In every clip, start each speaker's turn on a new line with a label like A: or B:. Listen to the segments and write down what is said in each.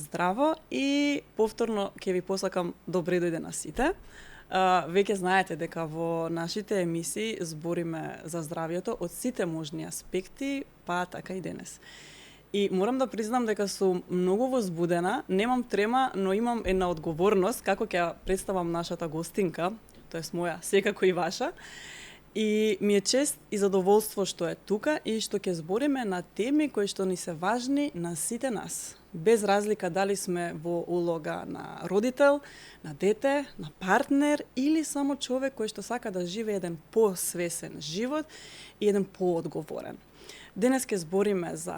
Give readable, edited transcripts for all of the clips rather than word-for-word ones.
A: Здраво и повторно ќе ви посакам добре дојде на сите. Веќе знаете дека во нашите емисии збориме за здравјето од сите можни аспекти, па така и денес. И морам да признам дека сум многу возбудена, немам трема, но имам една одговорност како ќе ја представам нашата гостинка, тоест моја, секако и ваша. И ми е чест и задоволство што е тука и што ќе збориме на теми кои што ни се важни на сите нас. Без разлика дали сме во улога на родител, на дете, на партнер или само човек кој што сака да живее еден посвесен живот и еден поодговорен. Денес ќе збориме за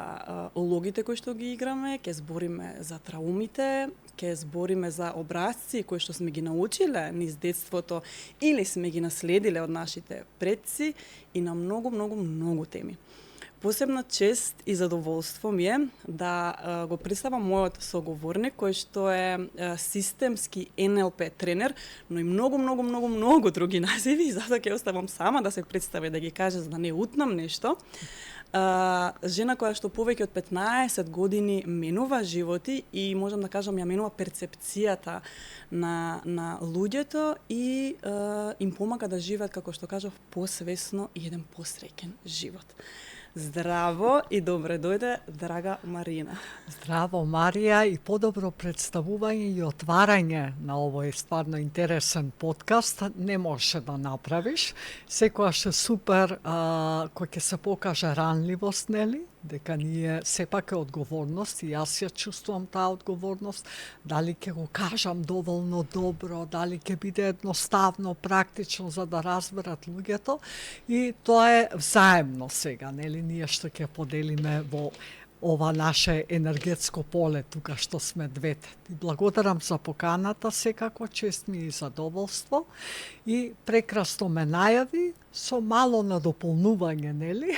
A: улогите кои што ги играме, ќе збориме за траумите, ќе збориме за образци кои што сме ги научиле низ детството или сме ги наследиле од нашите предци и на многу теми. Посебна чест и задоволство ми е да го представам мојот соговорник кој што е системски НЛП тренер, но и многу други називи, затоа ќе оставам сама да се представи, да ги каже за да не утнам нешто. Жена која што повеќе од 15 години менува животи и можам да кажам ја менува перцепцијата на луѓето и им помага да живеат, како што кажав, посвесно и еден посреќен живот. Здраво и добре дојде, драга Марина.
B: Здраво, Марија, и подобро представување и отварање на овој стварно интересен подкаст не можеше да направиш. Секогаш е супер кој ќе се покаже ранливост, нели? Дека ние сепак е одговорност и јас ја чувствувам таа одговорност, дали ќе го кажам доволно добро, дали ќе биде едноставно, практично за да разберат луѓето и тоа е взаемно сега, нели, ние што ќе поделиме во ова наше енергетско поле тука што сме двете. И благодарам за поканата, секако чест ми и задоволство и прекрасно ме најави со мало надополнување, нели,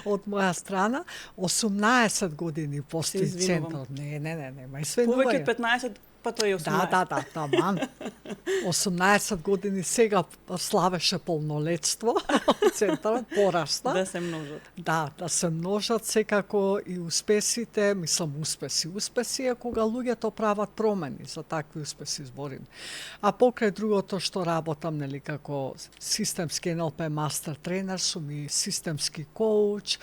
B: од моја страна. 18 години постои центар. Не, ма извинување.
A: Повеќе од 15, па тој е 18.
B: Да, таман. 18 години сега славеше полнолетство, центарот пораста.
A: Да се множат.
B: Да се множат секако и успесите, мислам успеси е кога луѓето прават промени, за такви успеси зборим. А покрај другото што работам, нели, како системски НЛП мастер тренер, сум и системски коуч,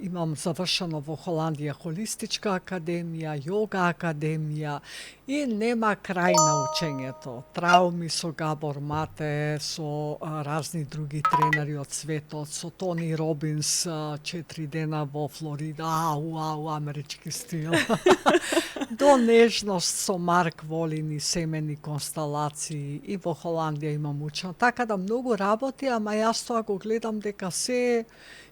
B: имам завршено во Холандија холистичка академија, йога академија и нема крај на учењето. Трауми со Габор Мате, со разни други тренери од светот, со Тони Робинс, 4 дена во Флорида, амерички стил. До нежност со Марк Волин и семени констелации и во Холандија имам учено. Така да многу работи, ама јас тоа го гледам дека се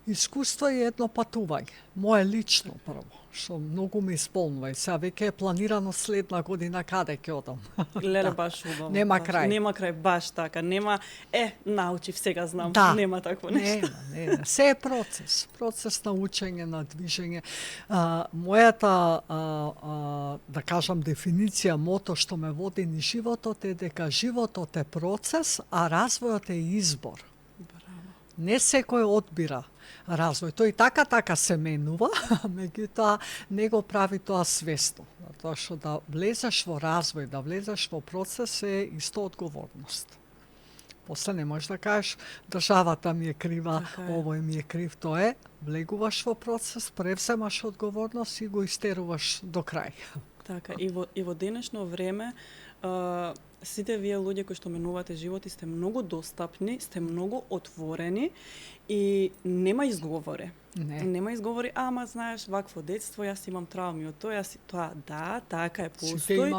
B: искуство е едно патување. Мое лично прво, што многу ме исполнува и сега веќе е планирано следна година каде ќе одам.
A: Леле, баш убаво.
B: Нема крај.
A: Нема крај, баш така. Нема, научив, сега знам.
B: Да.
A: Нема такво нешто.
B: Не. Се е процес на учење, на движење. Мојата, да кажам, дефиниција, мото што ме води ни животот е дека животот е процес, а развојот е избор. Не секој одбира развој. Тој така се менува, меѓутоа не го прави тоа свесно. Тоа што да влезеш во развој, да влезеш во процес е исто одговорност. После не можеш да кажеш државата ми е крива, овој ми е крив, тоа е влегуваш во процес, превземаш одговорност и го истеруваш до крај.
A: Така, и во денешно време сите вие луѓе кои што менувате животи сте многу достапни, сте многу отворени и нема изговори. Нема изговори, ама знаеш, вакво детство, јас имам трауми од тоа, да, така е, постои.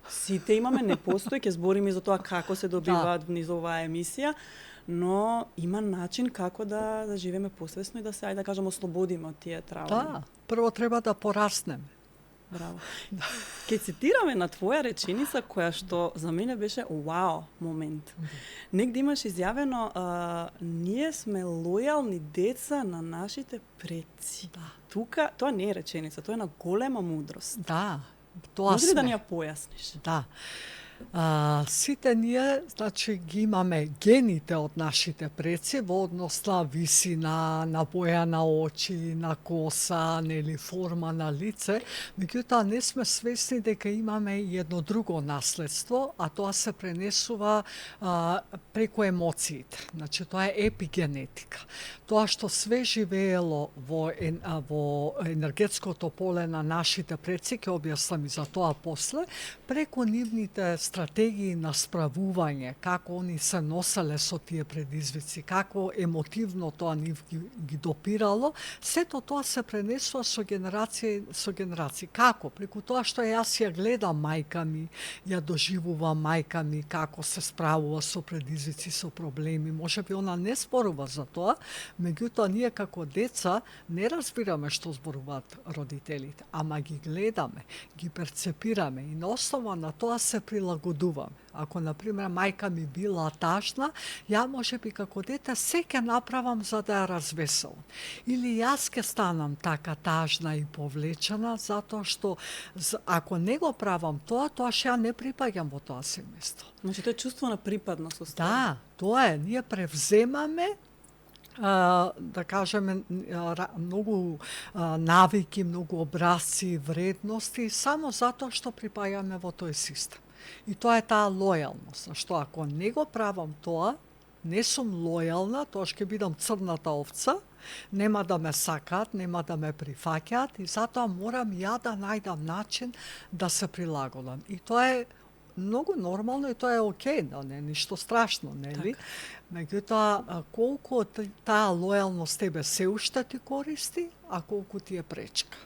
A: Сите имаме, не постои, ќе збориме и за тоа како се добиваат низ оваа емисија, но има начин како да живееме посвесно и да се, да кажам, ослободиме од тие трауми.
B: Да, прво треба да пораснеме.
A: Браво. Ке цитираме на твоја реченица која што за мене беше вау момент. Негде имаш изјавено ние сме лојални деца на нашите предци.
B: Да.
A: Тука тоа не е реченица, тоа е на голема мудрост.
B: Да, тоа
A: може ли
B: сме.
A: да ни ја појасниш?
B: Да. Сите ние, значи, ги имаме гените од нашите предци во однос на висина, на боја на очи, на коса, нели, форма на лице, меѓутоа не сме свесни дека имаме и едно друго наследство, а тоа се пренесува преку емоциите. Значи, тоа е епигенетика. Тоа што све живеело во енергетското поле на нашите предци, ќе објаснам и за тоа после, преку нивните стратегии на справување, како они се носеле со тие предизвици, како емотивно тоа нив ги допирало, сето тоа се пренесува со генерации. Како? Преку тоа што јас ја гледам мајка ми, ја доживувам мајка ми, како се справува со предизвици, со проблеми. Можеби она не зборува за тоа, меѓутоа ние како деца не разбираме што зборуваат родителите, ама ги гледаме, ги перцепираме и на основа на тоа се прилагодуваме. Ако, например, мајка ми била тажна, ја можеби како дете се ќе направам за да ја развеселам. Или јас ќе станам така тажна и повлечена, затоа што ако не го правам тоа, тоаш ја не припаѓам во тоа семејство.
A: Значи, тоа е чувство на припадност.
B: Да, тоа е. Ние превземаме да кажеме, многу навики, многу образци, вредности, само затоа што припаѓаме во тој систем. И тоа е таа лојалност. Што ако не го правам тоа, не сум лојална, тоа ќе бидам црната овца, нема да ме сакаат, нема да ме прифаќаат и затоа морам ја да најдам начин да се прилагодам. И тоа е многу нормално и тоа е окей, да не е ништо страшно, нели?
A: Так.
B: Меѓутоа, колку таа лојалност тебе се уште ти користи, а колку ти е пречка.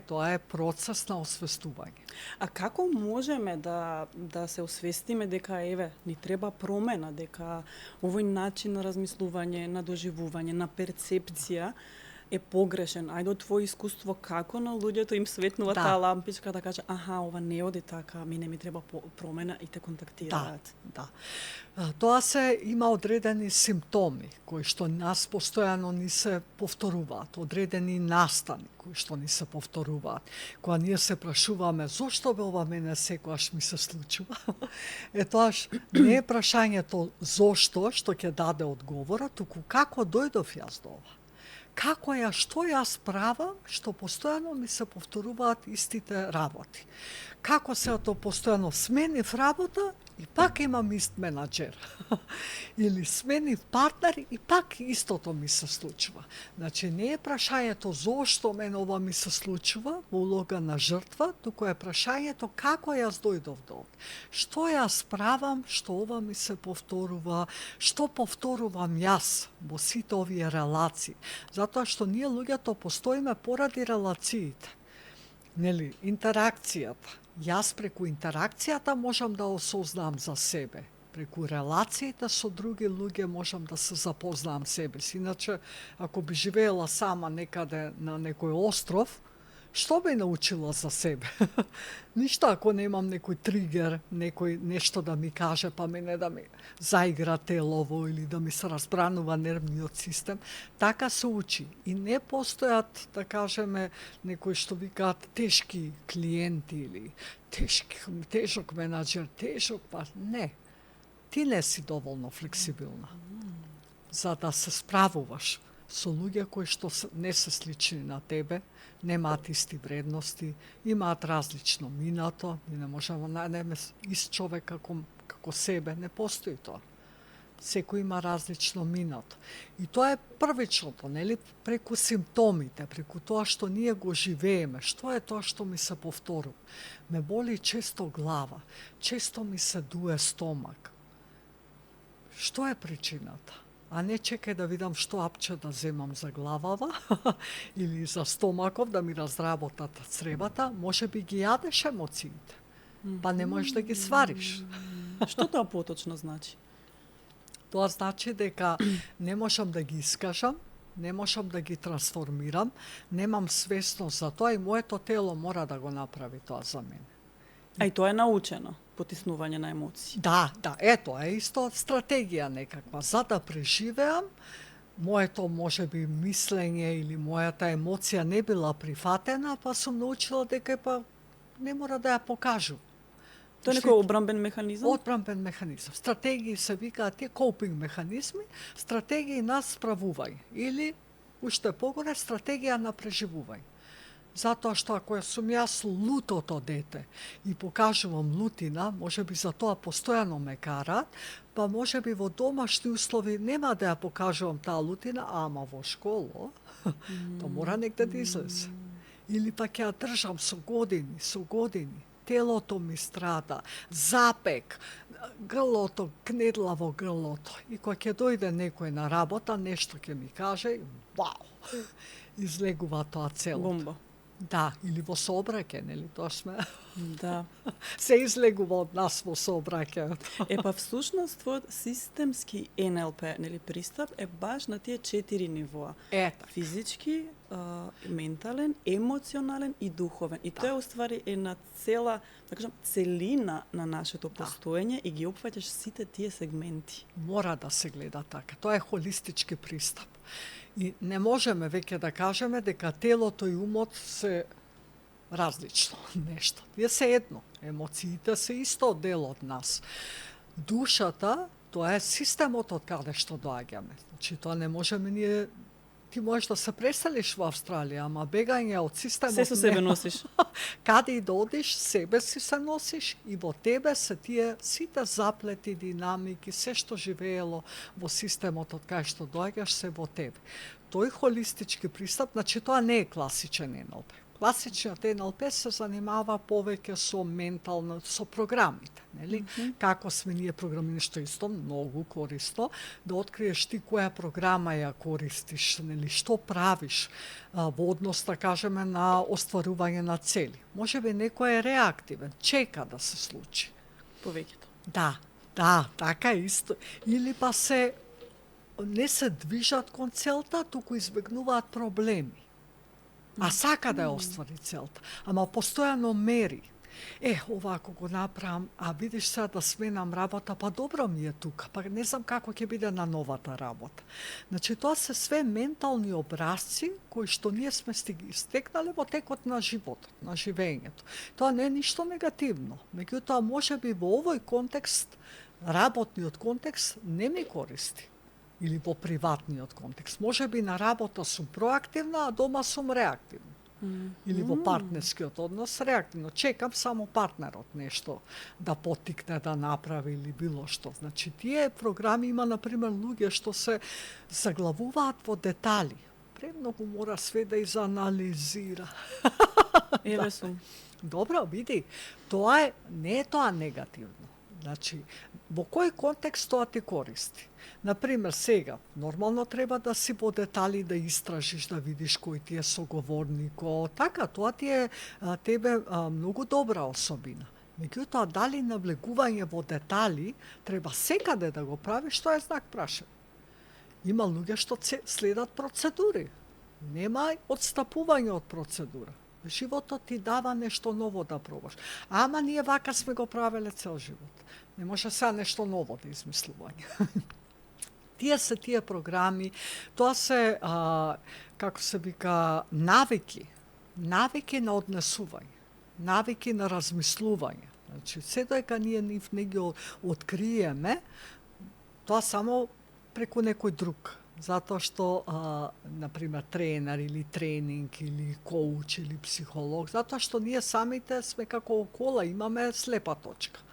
B: Тоа е процес на освестување.
A: А како можеме да се освестиме дека ни треба промена, дека овој начин на размислување, на доживување, на перцепција е погрешен? Ајде од твое искуство, како на луѓето им светнува таа лампичка да каже, ова не оди така, мене ми треба промена и те контактираат.
B: Да. Тоа се има одредени симптоми кои што нас постојано ни се повторуваат, одредени настани кои што ни се повторуваат. Кога ние се прашуваме зошто бе ова мене секогаш ми се случува, тоаш не е прашањето зошто што ќе даде одговора, туку како дојдов јас до ова. Што јас правам, што постојано ми се повторуваат истите работи. Како се тоа постојано сменив работа и пак имам ист менаџер. Или сменив партнер и пак истото ми се случува. Значи не е прашањето зошто мене ова ми се случува во улога на жртва, туку е прашањето како јас дојдов до ова. Што јас правам, што ова ми се повторува, што повторувам јас во сите овие релации. Затоа што ние луѓето постоиме поради релациите. Нели, интеракцијата. Јас преку интеракцијата можам да осознам за себе. Преку релациите со други луѓе можам да се запознам себе си. Иначе, ако би живеела сама некаде на некој остров, што би научила за себе? Ништо ако немам некој тригер, нешто да ми каже, па мене да ми заигра телово или да ми се разбранува нервниот систем. Така се учи. И не постојат, да кажеме, некои што викаат тешки клиенти или тежок менаџер, па не. Ти не си доволно флексибилна за да се справуваш со луѓе кои што не се слични на тебе, немаат исти вредности, имаат различно минато, и не можеме да најдеме ист човек како себе, не постои тоа. Секој има различно минато. И тоа е првичното, нели, преку симптомите, преку тоа што ние го живееме. Што е тоа што ми се повторува? Ме боли често глава, често ми се дуе стомак. Што е причината? А не чекај да видам што апче да земам за главава или за стомаков да ми разработат цревата, може би ги јадеш емоциите, па не можеш да ги свариш.
A: Што тоа поточно значи?
B: Тоа значи дека не можам да ги искажам, не можам да ги трансформирам, немам свесност за тоа и моето тело мора да го направи тоа за мене.
A: А и тоа е научено, потиснување на емоции.
B: Да, тоа е исто стратегија некаква. За да преживеам, моето можеби мислење или мојата емоција не била прифатена, па сум научила дека не мора да ја покажу.
A: Тоа е некој одбранбен механизам?
B: Одбранбен механизам. Стратегии се викаат тие копинг механизми, стратегии на справување или уште погоре стратегија на преживување. Затоа што ако сум јас лутото дете и покажувам лутина, можеби за тоа постојано ме караат, па можеби во домашни услови нема да ја покажувам таа лутина, ама во школа тоа мора негде да излезе. Или пак ја држам со години, телото ми страда, запек, грлото, кнедла во грлото. И кога ќе дојде некој на работа, нешто ќе ми каже, вау, излегува тоа целото.
A: Бомба.
B: Да, или во сообраќај, нели, тоа сме.
A: Да.
B: Се излегува од нас во сообраќајот.
A: Па всушност твојот системски НЛП, нели, пристап е баш на тие 4 нивоа.
B: Ета.
A: Физички, ментален, емоционален и духовен. И тоа уствари е на цела, да кажам, целина на нашето постоење и ги опфаќаш сите тие сегменти.
B: Мора да се гледа така. Тоа е холистички пристап. И не можеме веќе да кажеме дека телото и умот се различно нешто. Тие се едно. Емоциите се исто дел од нас. Душата, тоа е системот од каде што доаѓаме. Значи, тоа не можеме ние. Ти можеш да се преселиш во Австралија, ама бегање од системот...
A: Се со себе носиш.
B: Каде и да одиш, себе си се носиш и во тебе се тие сите заплети, динамики, се што живеело во системот од кај што доаѓаш, се во тебе. Тој холистички пристап, значи тоа не е класичен НЛП. Класичниот НЛП се занимава повеќе со ментално, со програмите, нели? Како сме ние програмирани, што исто многу корисно, да откриеш ти која програма ја користиш, нели, што правиш во однос, да кажеме, на остварување на цели. Можеби некој е реактивен, чека да се случи.
A: Повеќето.
B: Да, така исто. Или па не се движат кон целта, туку избегнуваат проблеми. А сака да ја оствари целта, ама постојано мери. Овако го направам, а видиш сега да сменам работа, па добро ми е тука, па не знам како ќе биде на новата работа. Значи, тоа се све ментални образци кои што ние сме стекнале во текот на животот, на живењето. Тоа не е ништо негативно, меѓутоа можеби во овој контекст, работниот контекст, не ми користи. Или во приватниот контекст. Може би на работа сум проактивна, а дома сум реактивна. Или во партнерскиот однос реактивно. Чекам само партнерот нешто да потикне да направи или било што. Значи, тие програми има, например, луѓе што се заглавуваат во детали. Премногу мора све да изанализира.
A: Еве сум.
B: Добро, види, не е тоа негативно. Значи, во кој контекст тоа ти користи? Например, сега, нормално треба да си во детали да истражиш, да видиш кој ти е соговорникот. Така, тоа ти е тебе многу добра особина. Меѓутоа, дали навлегување во детали треба секаде да го правиш, тоа е знак прашање. Има луѓе што следат процедури. Нема одстапување од процедура. Животот ти дава нешто ново да пробаш. Ама ние вака сме го правеле цел живот. Не може сега нешто ново да измислување. Тие програми, тоа се, како се вика, навики на однесување, навики на размислување. Значи, се доека ние нив не ги откриеме, тоа само преку некој друг. Затоа што, например, тренер или тренинг, или коуч, или психолог, затоа што ние самите сме како окола, имаме слепа точка.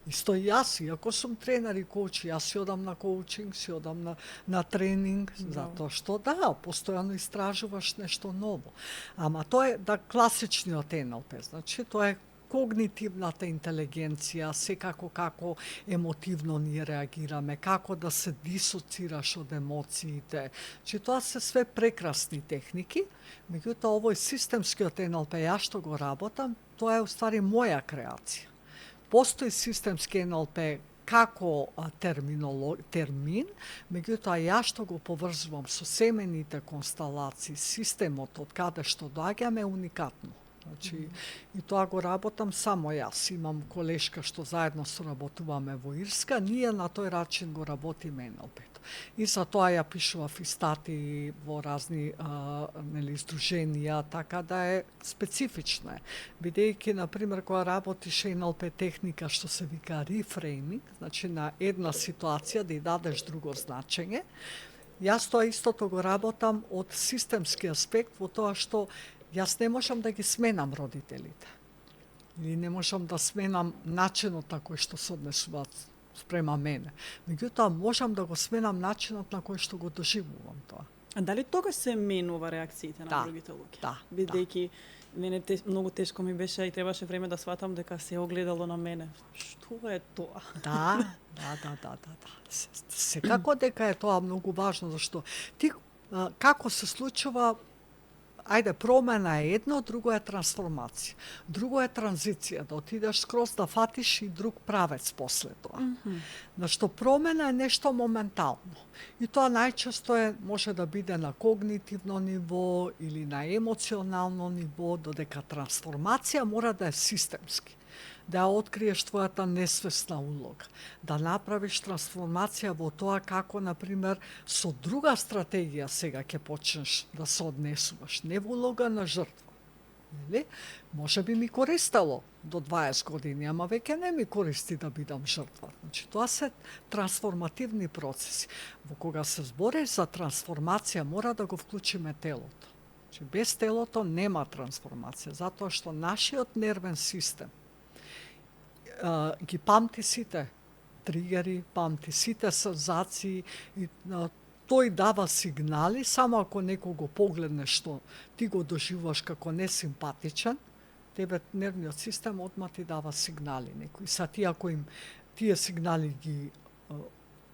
B: Исто и јас, иако сум тренер и коуч, јас си одам на коучинг, си одам на тренинг, затоа што постојано истражуваш нешто ново. Ама тоа е класичниот НЛП, значи тоа е когнитивната интелигенција, секако како емотивно ние реагираме, како да се дисоцираш од емоциите. Че тоа се све прекрасни техники, меѓутоа овој системскиот НЛП, јас што го работам, тоа е уствари моја креација. Постои системски НЛП како термин, меѓутоа јас што го поврзувам со семените констелации, системот од каде што доаѓаме е уникатно. Значи, и тоа го работам само јас. Имам колешка што заедно соработуваме во Ирска, ние на тој начин го работиме НЛП-то. И за тоа ја пишував и статии во разни издруженија, така да е специфично е. Бидејќи, например, кога работиш НЛП техника што се вика рефрейминг, значи на една ситуација да ја дадеш друго значење, јас тоа истото го работам од системски аспект во тоа што јас не можам да ги сменам родителите. Или не можам да сменам начинот на кој што се однесуваат спрема мене. Меѓутоа, можам да го сменам начинот на кој што го доживувам тоа.
A: А дали тогаш се менува реакциите на другите луѓе?
B: Да.
A: Бидејќи мене многу тешко ми беше и требаше време да сватам дека се огледало на мене. Што е тоа?
B: Да. Секако дека е тоа многу важно, зашто ти како се случува, промена е едно, друго е трансформација. Друго е транзиција, да отидеш скроз да фатиш и друг правец после тоа. Зашто промена е нешто моментално. И тоа најчесто може да биде на когнитивно ниво или на емоционално ниво, додека трансформација мора да е системски. Да ја откриеш твојата несвесна улога, да направиш трансформација во тоа како, например, со друга стратегија сега ќе почнеш да се однесуваш, не во улога на жртва. Нели? Може би ми користело до 20 години, ама веќе не ми користи да бидам жртва. Значи, тоа се трансформативни процеси. Во кога се збори за трансформација, мора да го вклучиме телото. Значи, без телото нема трансформација, затоа што нашиот нервен систем ги памти сите тригери, памти сите сензации и тој дава сигнали, само ако некој го погледне што ти го доживуваш како несимпатичен, тебе нервниот систем одма ти дава сигнали некои. Са ти ако им тие сигнали ги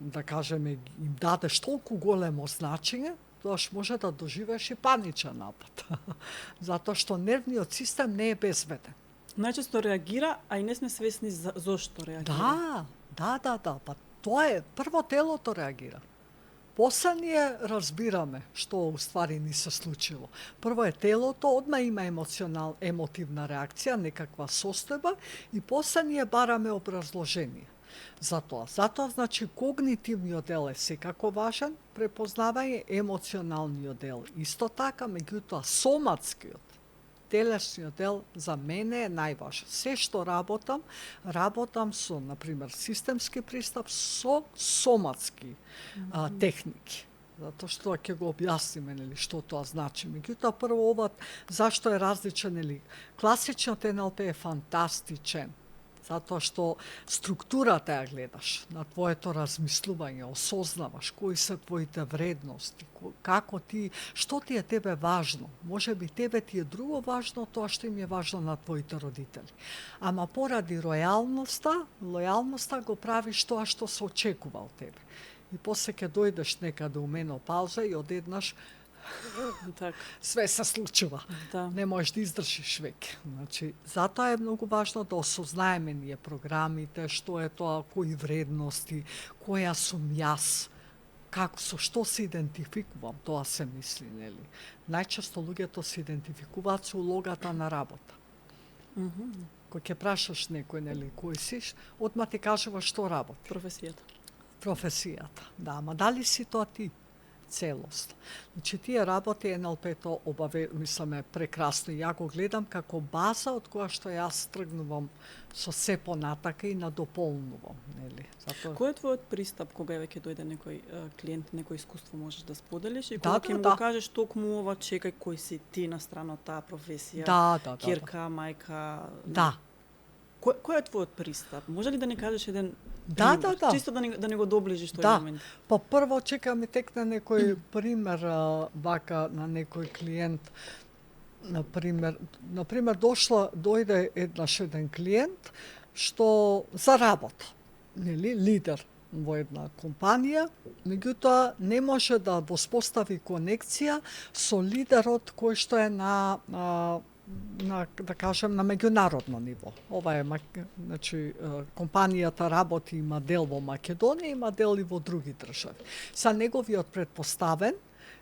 B: да кажеме им дадеш толку големо значење, тоаш може да доживееш и паничен напад. Затоа што нервниот систем не е безбеден.
A: Најчесто реагира, а и не сме свесни зошто реагира.
B: Да, па тоа е, прво телото реагира. После ние разбираме што уствари ни се случило. Прво е телото, одма има емотивна реакција, некаква состојба и после ние бараме образложение. Затоа, значи, когнитивниот дел е секако важен, препознавање емоционалниот дел. Исто така, меѓутоа, соматскиот, телесниот дел за мене е најважен. Се што работам со, например, системски пристап со соматски техники. Затоа што ќе го објасниме, нели, што тоа значи. Меѓутоа, прво зашто е различен, нели? Класичниот НЛП е фантастичен. Затоа што структурата ја гледаш на твоето размислување, осознаваш кои се твоите вредности, како ти, што ти е тебе важно. Може би тебе ти е друго важно тоа што им е важно на твоите родители. Ама поради лојалноста го правиш тоа што се очекува од тебе. И после ќе дојдеш некаде у менопауза и одеднаш све се случува.
A: Да.
B: Не можеш да издржиш веќе. Значи, затоа е многу важно да осознаеме ние програмите, што е тоа, кои вредности, која сум јас, со што се идентификувам, тоа се мисли, нели? Најчесто луѓето се идентификуваат со улогата на работа. Кој ќе прашаш некој, нели, кој си, одма ти кажува што работи. Професијата, да, ама дали си тоа ти? Целост. Значи, тие работи НЛП-то мисламе прекрасно. Ја го гледам како база од која што јас тргнувам со се понатака и надополнувам. Нели?
A: Кој е твојот пристап кога веќе дојде некој клиент, некој искуство можеш да споделиш и кога ќе му го кажеш токму ова, чекај кој си ти на страна од таа професија, ќерка, мајка?
B: Да.
A: Кој е твојот пристап? Може ли да ни кажеш еден
B: пример?
A: Чисто да ни го доближиш тој момент.
B: Па прво чека ми текне некој пример вака на некој клиент. Например, дојде еден клиент што за работа, нели, лидер во една компанија, меѓутоа не може да воспостави конекција со лидерот кој што е да кажем, на меѓународно ниво. Ова е, значи, компанијата работи, има дел во Македонија, има дел и во други држави. Са неговиот претпоставен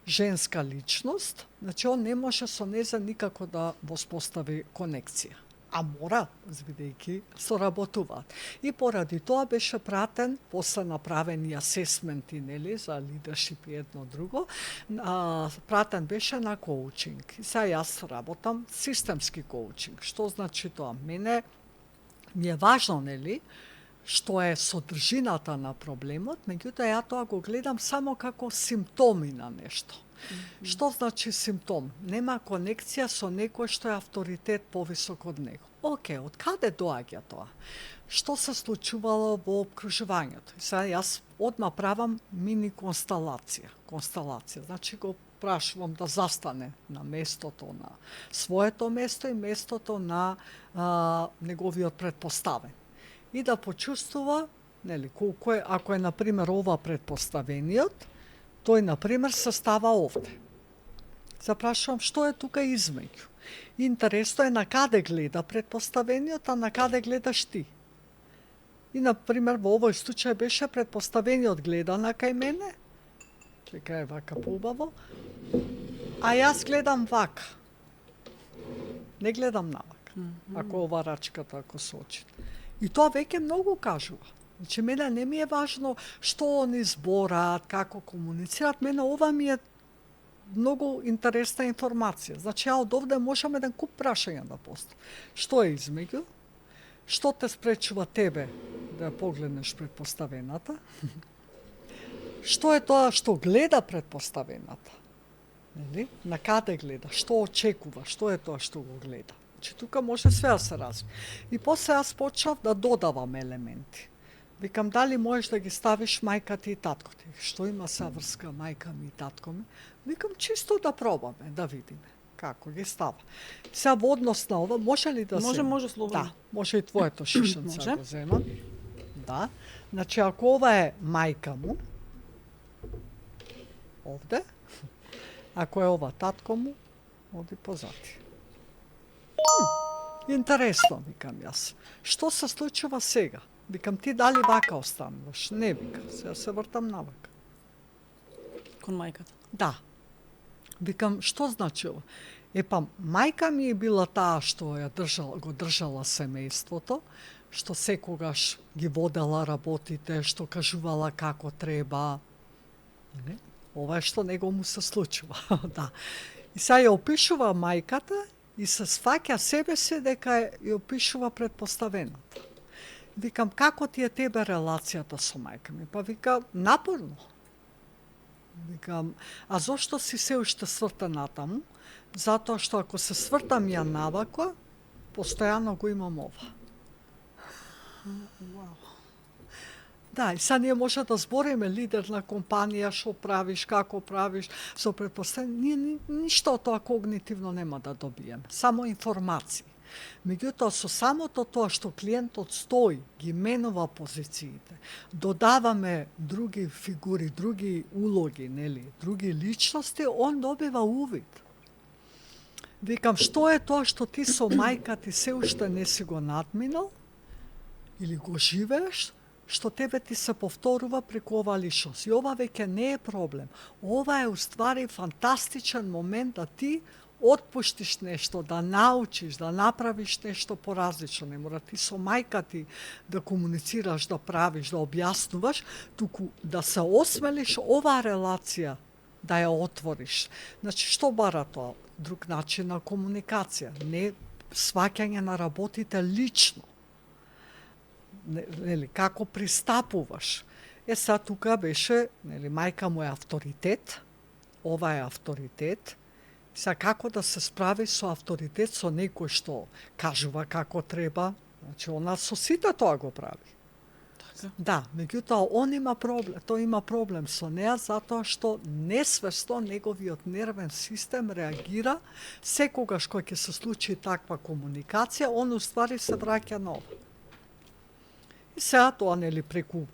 B: женска личност, значи он не може со неја никако да воспостави конекција. А мора, бидејќи соработуваат. И поради тоа беше пратен, после направени асесменти, нели, за лидершип и едно друго, пратен беше на коучинг. И сега јас работам системски коучинг. Што значи тоа? Мене ми е важно, нели, што е содржината на проблемот, меѓутоа ја тоа го гледам само како симптоми на нешто. Што значи симптом? Нема конекција со некој што е авторитет повисок од него. Океј, од каде доаѓа тоа? Што се случувало во обкружувањето? Сега јас одма правам мини констелација. Значи го прашувам да застане на местото, на своето место и местото на неговиот предпоставен. И да почувствува, нели, колку е, ако е, например, ова предпоставениот, тој, например, се става овде. Запрашувам што е тука измеѓу. Интересно е на каде гледа предпоставениот, а на каде гледаш ти. И, например, во овој случај беше предпоставениот гледа на кај мене, дека е вака поубаво, а јас гледам вака. Не гледам навака. Ако ова рачката, ако се очите. И тоа веќе многу кажува. Значи, мене не ми е важно што они збораат, како комуницираат, мене ова ми е многу интересна информација. Значи, ја од овде можам еден куп прашања да поставам. Што е измеѓу? Што те спречува тебе да погледнеш предпоставената? Што е тоа што гледа предпоставената? Нели? На каде гледа? Што очекува? Што е тоа што го гледа? Значи, тука може све да се разви. И после јас почнав да додавам елементи. Викам, дали можеш да ги ставиш мајката и таткото? Што има са врска мајка ми и татко ми? Викам, чисто да пробаме, да видиме како ги става. Сега во однос на ова, може ли да се...
A: Може слободно.
B: Да, може и твоето шишенце го земам. Да. Значи, ако ова е мајка му, овде, ако е ова татко му, оди позади. Интересно, викам јас. Што се случува сега? Викам, ти дали вака остануваш? Не, викам, сега се вртам навака.
A: Кон мајката?
B: Да. Викам, што значи ова? Епа, мајка ми е била таа што го држала семејството, што секогаш ги водела работите, што кажувала како треба. Ова е што него му се случува. Да. И сега ја опишува мајката и се сваќа себе се дека ја опишува предпоставената. Викам, како ти е тебе релацијата со мајка ми? Па вика, напорно. Викам, а зошто си се уште сврта натаму? Затоа што ако се свртам ја навака, постојано го имам ова. Да, и сега ние може да збориме лидер на компанија, што правиш, како правиш, со предпоставени, ние ништо од тоа когнитивно нема да добиеме, само информации. Меѓутоа, со самото тоа што клиентот стои, ги менува позициите, додаваме други фигури, други улоги, нели, други личности, он добива увид. Викам, што е тоа што ти со мајка ти се уште не си го надминал, или го живееш, што тебе ти се повторува преку ова личност. И ова веќе не е проблем. Ова е уствари фантастичен момент да ти отпуштиш нешто, да научиш, да направиш нешто поразлично. Не мора ти со мајка ти да комуницираш, да правиш, да објаснуваш, туку да се осмелиш оваа релација да ја отвориш. Значи, што бара тоа? Друг начин на комуникација, не сваќање на работите лично. Нели, како пристапуваш. Сега тука беше, нели, мајка му е авторитет, ова е авторитет. Сега како да се справи со авторитет, со некој што кажува како треба, значи она со сите тоа го прави.
A: Така.
B: Да, меѓутоа он има проблем, тој има проблем со неа затоа што несвесно неговиот нервен систем реагира секогаш кога ќе се случи таква комуникација, он уствари се враќа на ова. И сега тоа, нели, преку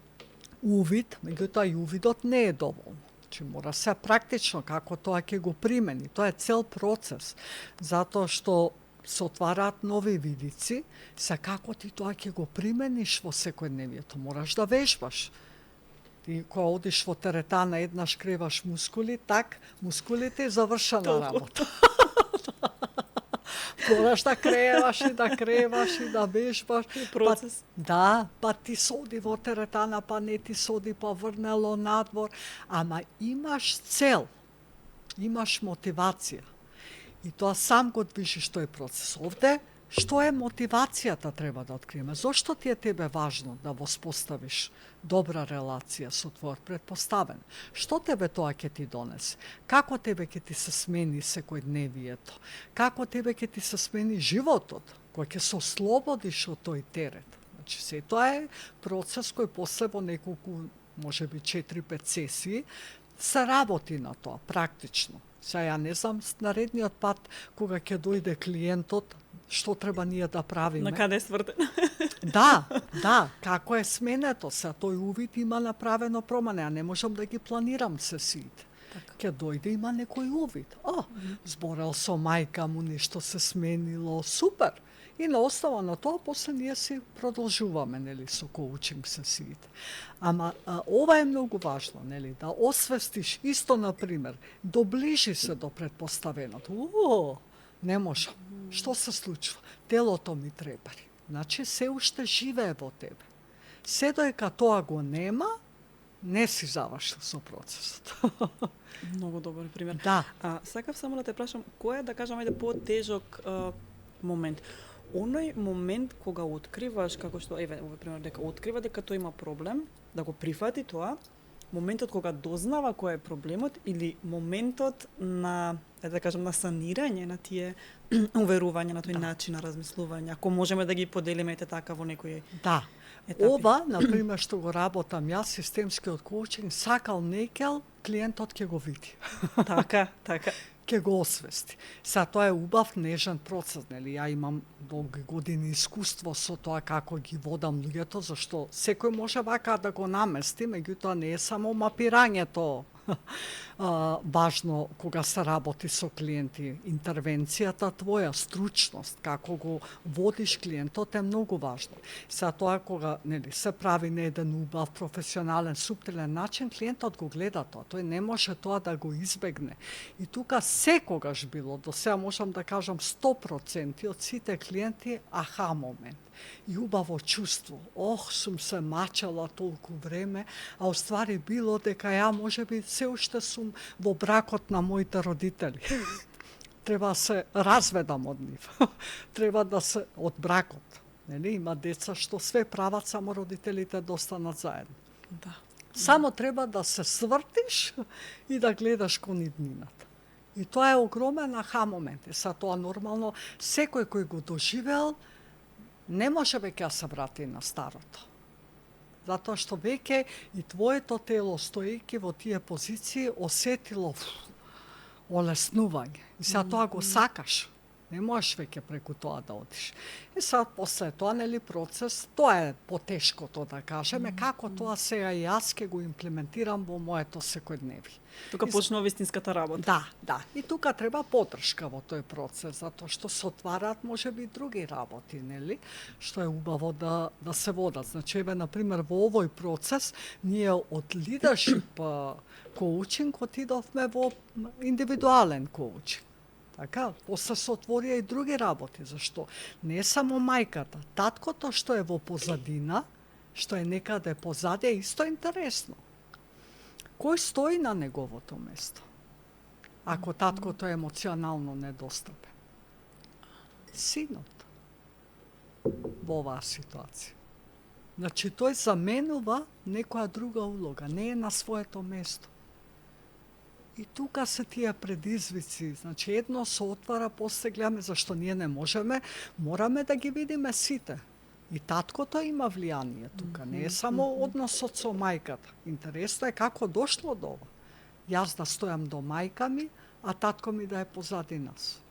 B: увид, меѓутоа и увидот не е доволно. Значи, мора се практично како тоа ќе го примени. Тоа е цел процес, затоа што се отвараат нови видици, се како ти тоа ќе го примениш во секојдневието. Мораш да вежбаш. Ти кога одиш во теретана еднаш креваш мускули, так, мускулите и завршена работа. Пораш да креваш и да вежбаш.
A: Процес.
B: Па ти соди во теретана, па не ти соди, па врнело надвор. Ама имаш цел, имаш мотивација. И тоа сам го движиш тој процес. Овде, што е мотивацијата треба да откриеме? Зошто ти е тебе важно да воспоставиш добра релација со твојот претпоставен? Што тебе тоа ќе ти донесе? Како тебе ќе ти се смени секојдневието? Како тебе ќе ти се смени животот, кој ќе се ослободиш од тој терет? Значи, се тоа е процес кој после во неколку, можеби 4-5 сесии, се работи на тоа, практично. Сега ја не знам наредниот пат кога ќе дојде клиентот, што треба ние да правиме.
A: На каде е свртен?
B: Да, како е сменето, се тој увид има направено промена, ја не можам да ги планирам сесиите. Ќе дојде има некој увид. Зборел со мајка му, нешто се сменило, супер. И на основа на тоа, после ние си продолжуваме, нели, со коучинг сесиите. Ама ова е многу важно, нели, да освестиш исто, например, доближи се до претпоставеното. Не можам. Што се случува? Телото ми трепери. Значи, се уште живее во тебе. Се доека тоа го нема, не си завршил со процесот.
A: Многу добар пример.
B: Да.
A: Сакав само да те прашам, кој е, да кажам, потежок момент? Оној момент кога откриваш, како што, овој пример, дека открива дека тој има проблем, да го прифати тоа, моментот кога дознава кој е проблемот или моментот на, да кажам, на санирање на тие уверувања, на тој начин на размислување, ако можеме да ги поделиме така во некој етапи.
B: Ова, например, што го работам јас, системскиот коучинг, сакал некел, клиентот ќе го види.
A: Така.
B: Ќе го освести. Сега тоа е убав нежен процес, нели? Ја имам долги години искуство со тоа како ги водам луѓето, зашто секој може вака да го намести, меѓутоа не е само мапирањето важно кога се работи со клиенти. Интервенцијата твоја, стручност, како го водиш клиентот е многу важно. Сега тоа кога, нели, се прави на еден убав, професионален, суптилен начин, клиентот го гледа тоа. Тој не може тоа да го избегне. И тука секогаш било, до сега можам да кажам 100% од сите клиенти аха момент. И убаво чувство. Сум се мачала толку време, а уствари било дека ја можеби се уште сум во бракот на моите родители. Треба да се разведам од нив. Треба да се од бракот. Нели, има деца што све прават, само родителите да останат заедно.
A: Да.
B: Само треба да се свртиш и да гледаш кон иднината. И тоа е огромен аха момент. Са тоа нормално, секој кој го доживел, не може веќе да се врати на старото. Затоа што веќе и твоето тело, стоејќи во тие позиции, осетило олеснување. И сега тоа го сакаш. Не можеш веќе преку тоа да одиш. И сега после тоа, нели, процес, тоа е потешкото, да кажеме, како тоа сега јас ќе го имплементирам во моето секојдневие.
A: Тука почнува вистинската работа.
B: Да. И тука треба поддршка во тој процес, затоа што се отвараат можеби други работи, нели? Што е убаво да се водат. Значи, например, во овој процес ние од лидершип коучинг отидовме во индивидуален коучинг. Така, после се отворија и други работи, зашто не е само мајката, таткото што е во позадина, што е некаде позади, е исто интересно. Кој стои на неговото место, ако таткото е емоционално недостапен? Синот во оваа ситуација. Значи, тој заменува некоја друга улога, не е на своето место. И тука се тие предизвици, значи едно се отвара, после гледаме зашто ние не можеме, мораме да ги видиме сите. И таткото има влијание тука, не е само односот со мајката. Интересно е како дошло до ова. Јас да стојам до мајка ми, а татко ми да е позади нас.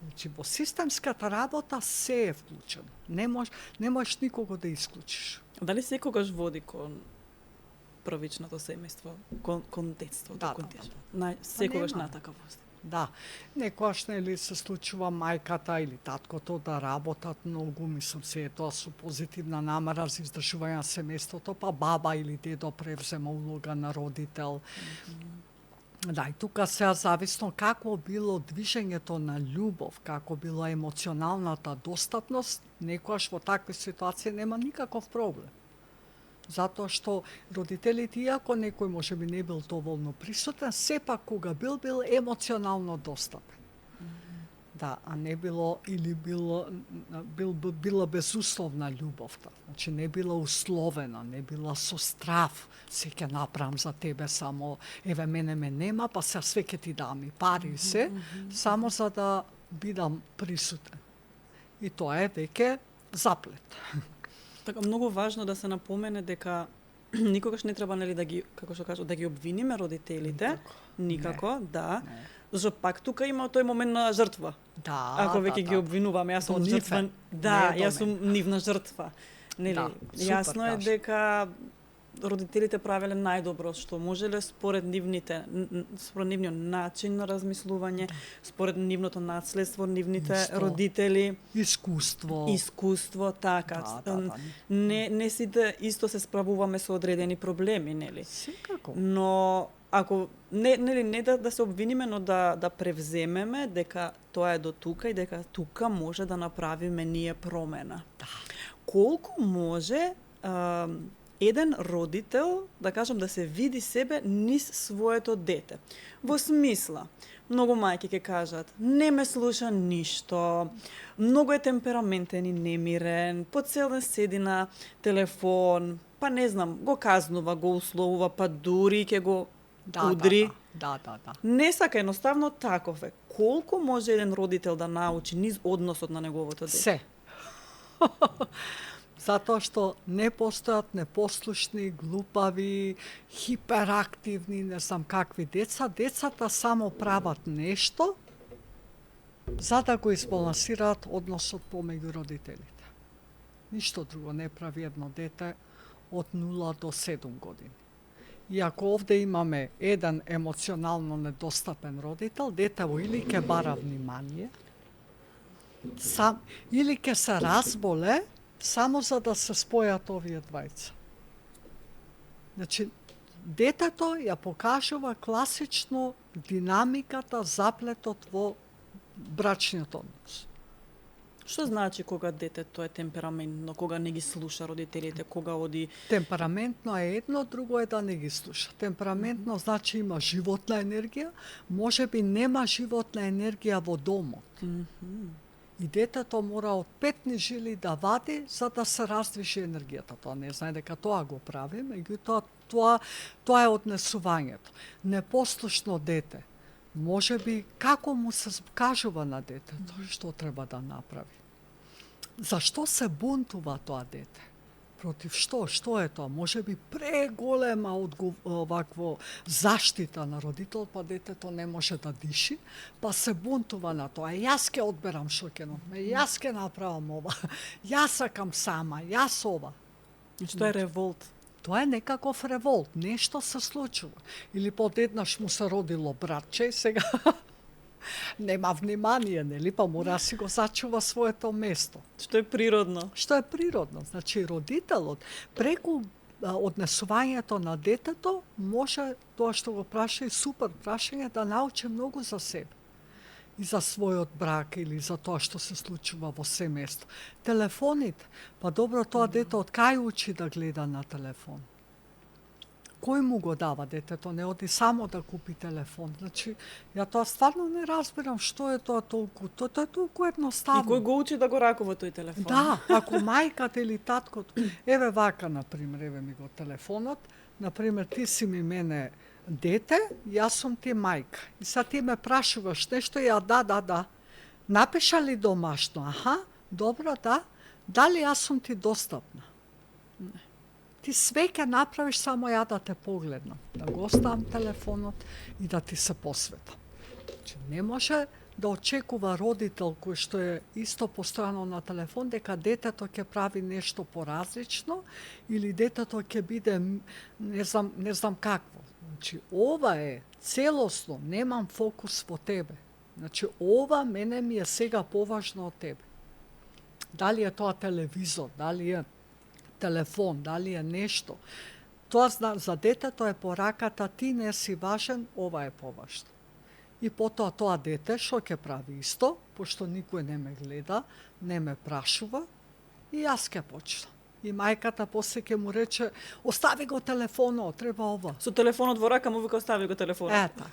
B: Значи, во системската работа се е вклучено. Не можеш никого да исклучиш.
A: Дали секогаш води кон првичното семејство, кон детството, кон тие? Секогаш на такавост.
B: Да. Некојаш нели се случува мајката или таткото да работат многу, мислам се тоа со позитивна намера за издржување на семејството, па баба или дедо превзема улога на родител. Да, и тука сега зависно какво било движењето на љубов, како била емоционалната достапност, некојаш во такви ситуации нема никаков проблем. Затоа што родителите, иако некој можеби не бил доволно присутен, сепак кога бил емоционално достапен. Да, а не било или била безусловна љубовта. Значи не била условена, не била со страв. Се ќе направам за тебе само, еве мене ме нема, па се све ќе ти дам и пари и се, само за да бидам присутен. И тоа е веќе заплет.
A: Така многу важно да се напомене дека никогаш не треба нели да ги, како што кажа, да ги обвиниме родителите, никако,
B: Не.
A: да.
B: Не.
A: Зашто пак тука има тој момент на жртва.
B: Да,
A: Ако веќе ги обвинуваме, јас сум
B: До ниве,
A: жртва. Да,
B: не до
A: јас сум нивна жртва. Нели,
B: Да,
A: јасно е
B: супер
A: дека родителите правеле најдобро што можеле според нивниот начин на размислување, според нивното наследство, нивните
B: Исто.
A: родители,
B: Искуство.
A: така.
B: Да.
A: Не сите исто се справуваме со одредени проблеми, нели?
B: Секако.
A: Но ако не да се обвиниме, но да превземеме дека тоа е до тука и дека тука може да направиме ние промена.
B: Да.
A: Колку може еден родител, да кажам, да се види себе низ своето дете? Во смисла, многу мајки ќе кажат, не ме слуша ништо, многу е темпераментен и немирен, по цел ден седи на телефон, па не знам, го казнува, го условува, па дури ќе го удри.
B: Да.
A: Не сака, едноставно таков е. Колку може еден родител да научи низ односот на неговото дете?
B: Се. Затоа што не постојат непослушни, глупави, хиперактивни, не знам какви деца. Децата само прават нешто за да го избалансираат односот помеѓу родителите. Ништо друго не прави едно дете од 0 до 7 години. И ако овде имаме еден емоционално недостапен родител, детево или ќе бара внимание, или ќе се разболе само за да се спојат овие двајца. Значи, детето ја покажува класично динамиката, заплетот во брачниот однос.
A: Што значи кога детето е темпераментно, кога не ги слуша родителите, кога оди...
B: Темпераментно е едно, друго е да не ги слуша. Темпераментно значи има животна енергија, можеби нема животна енергија во домот. И детето мора од петни жили да вади за да се раздвижи енергијата. Тоа не знае дека тоа го прави, меѓутоа тоа е однесувањето. Непослушно дете, можеби како му се кажува на детето што треба да направи. Зашто се бунтува тоа дете? Против што? Што е тоа? Можеби преголема вакво заштита на родител, па детето не може да диши, па се бунтува на тоа. Јас ќе одберам шокенот, јас ќе направам ова, јас сакам сама, јас ова.
A: Што е револт?
B: Тоа е некаков револт, нешто се случува. Или подеднаш му се родило братче и сега нема внимание, нели, па мора си го зачува своето место.
A: Што е природно?
B: Што е природно. Значи, родителот, преку однесувањето на детето, може тоа што го праша и супер прашање да научи многу за себе. И за својот брак или за тоа што се случува во семејство. Телефоните, па добро, тоа дете од кај учи да гледа на телефон? Кој му го дава детето? Не оди само да купи телефон. Значи, ја тоа стварно не разбирам што е тоа толку. Тоа е толку едноставно.
A: И кој го учи да го ракува тој телефон?
B: Да, ако мајката или таткото, еве вака, например, еве ми го телефонот, например, ти си ми мене дете, јас сум ти мајка. И сега ти ме прашуваш нешто, ја да. Напиша ли домашно? Аха, добро, да. Дали јас сум ти достапна? Не. Ти све ќе направиш, само ја да те погледнам, да го оставам телефонот и да ти се посветам. Значи, не може да очекува родител кој што е исто постојано на телефон дека детето ќе прави нешто поразлично или детето ќе биде не знам какво, Значи, ова е целосно, немам фокус во тебе. Значи, ова мене ми е сега поважно од тебе. Дали е тоа телевизор, дали е телефон, дали е нешто. Тоа за детето е пораката, ти не си важен, ова е поважно. И потоа тоа дете што ќе прави исто, пошто никој не ме гледа, не ме прашува, и јас ќе почнам. И мајката после ќе му рече, остави го телефонот, треба ова.
A: Со телефонот во рака му вика остави го телефонот.
B: Така.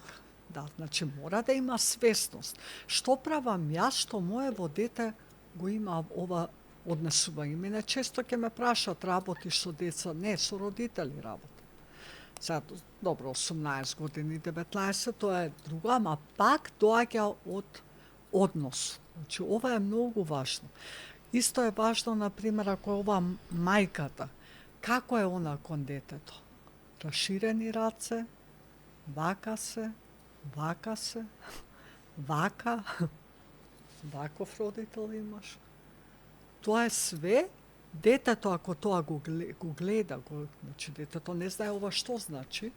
B: Да, значи мора да има свесност. Што правам јас, што моево дете го има ова однесување? Мене често ќе ме прашат, работиш со деца? Не, со родители работам. Сега, добро, 18 години, 19, тоа е друго, ама пак доаѓа од однос. Значи, ова е многу важно. Исто е важно, например, ако ова мајката, како е она кон детето? Раширени раце, вака се, вака, ваков родител имаш. Тоа е све, детето ако тоа го гледа, значи детето не знае ова што значи,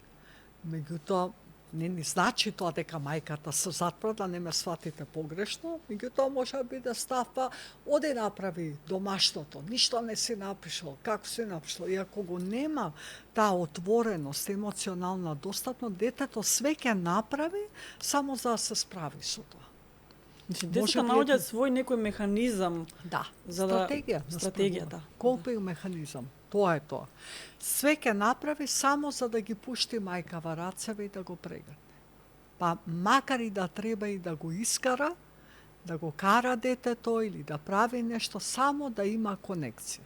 B: меѓутоа не ни значи тоа дека мајката се затвора, да не ме сватите погрешно, меѓутоа може да биде ставка, оди направи домашното, ништо не си напишал, како си напишал. И ако го нема таа отвореност, емоционална достапност, детето све ќе направи само за да се справи со тоа.
A: Значи, децата наоѓаат свој некој механизам.
B: Да,
A: за стратегија, да.
B: Колпинг механизам, тоа е тоа. Све ќе направи само за да ги пушти мајка во рацеве и да го прегатне. Па макар и да треба и да го искара, да го кара детето или да прави нешто, само да има конекција.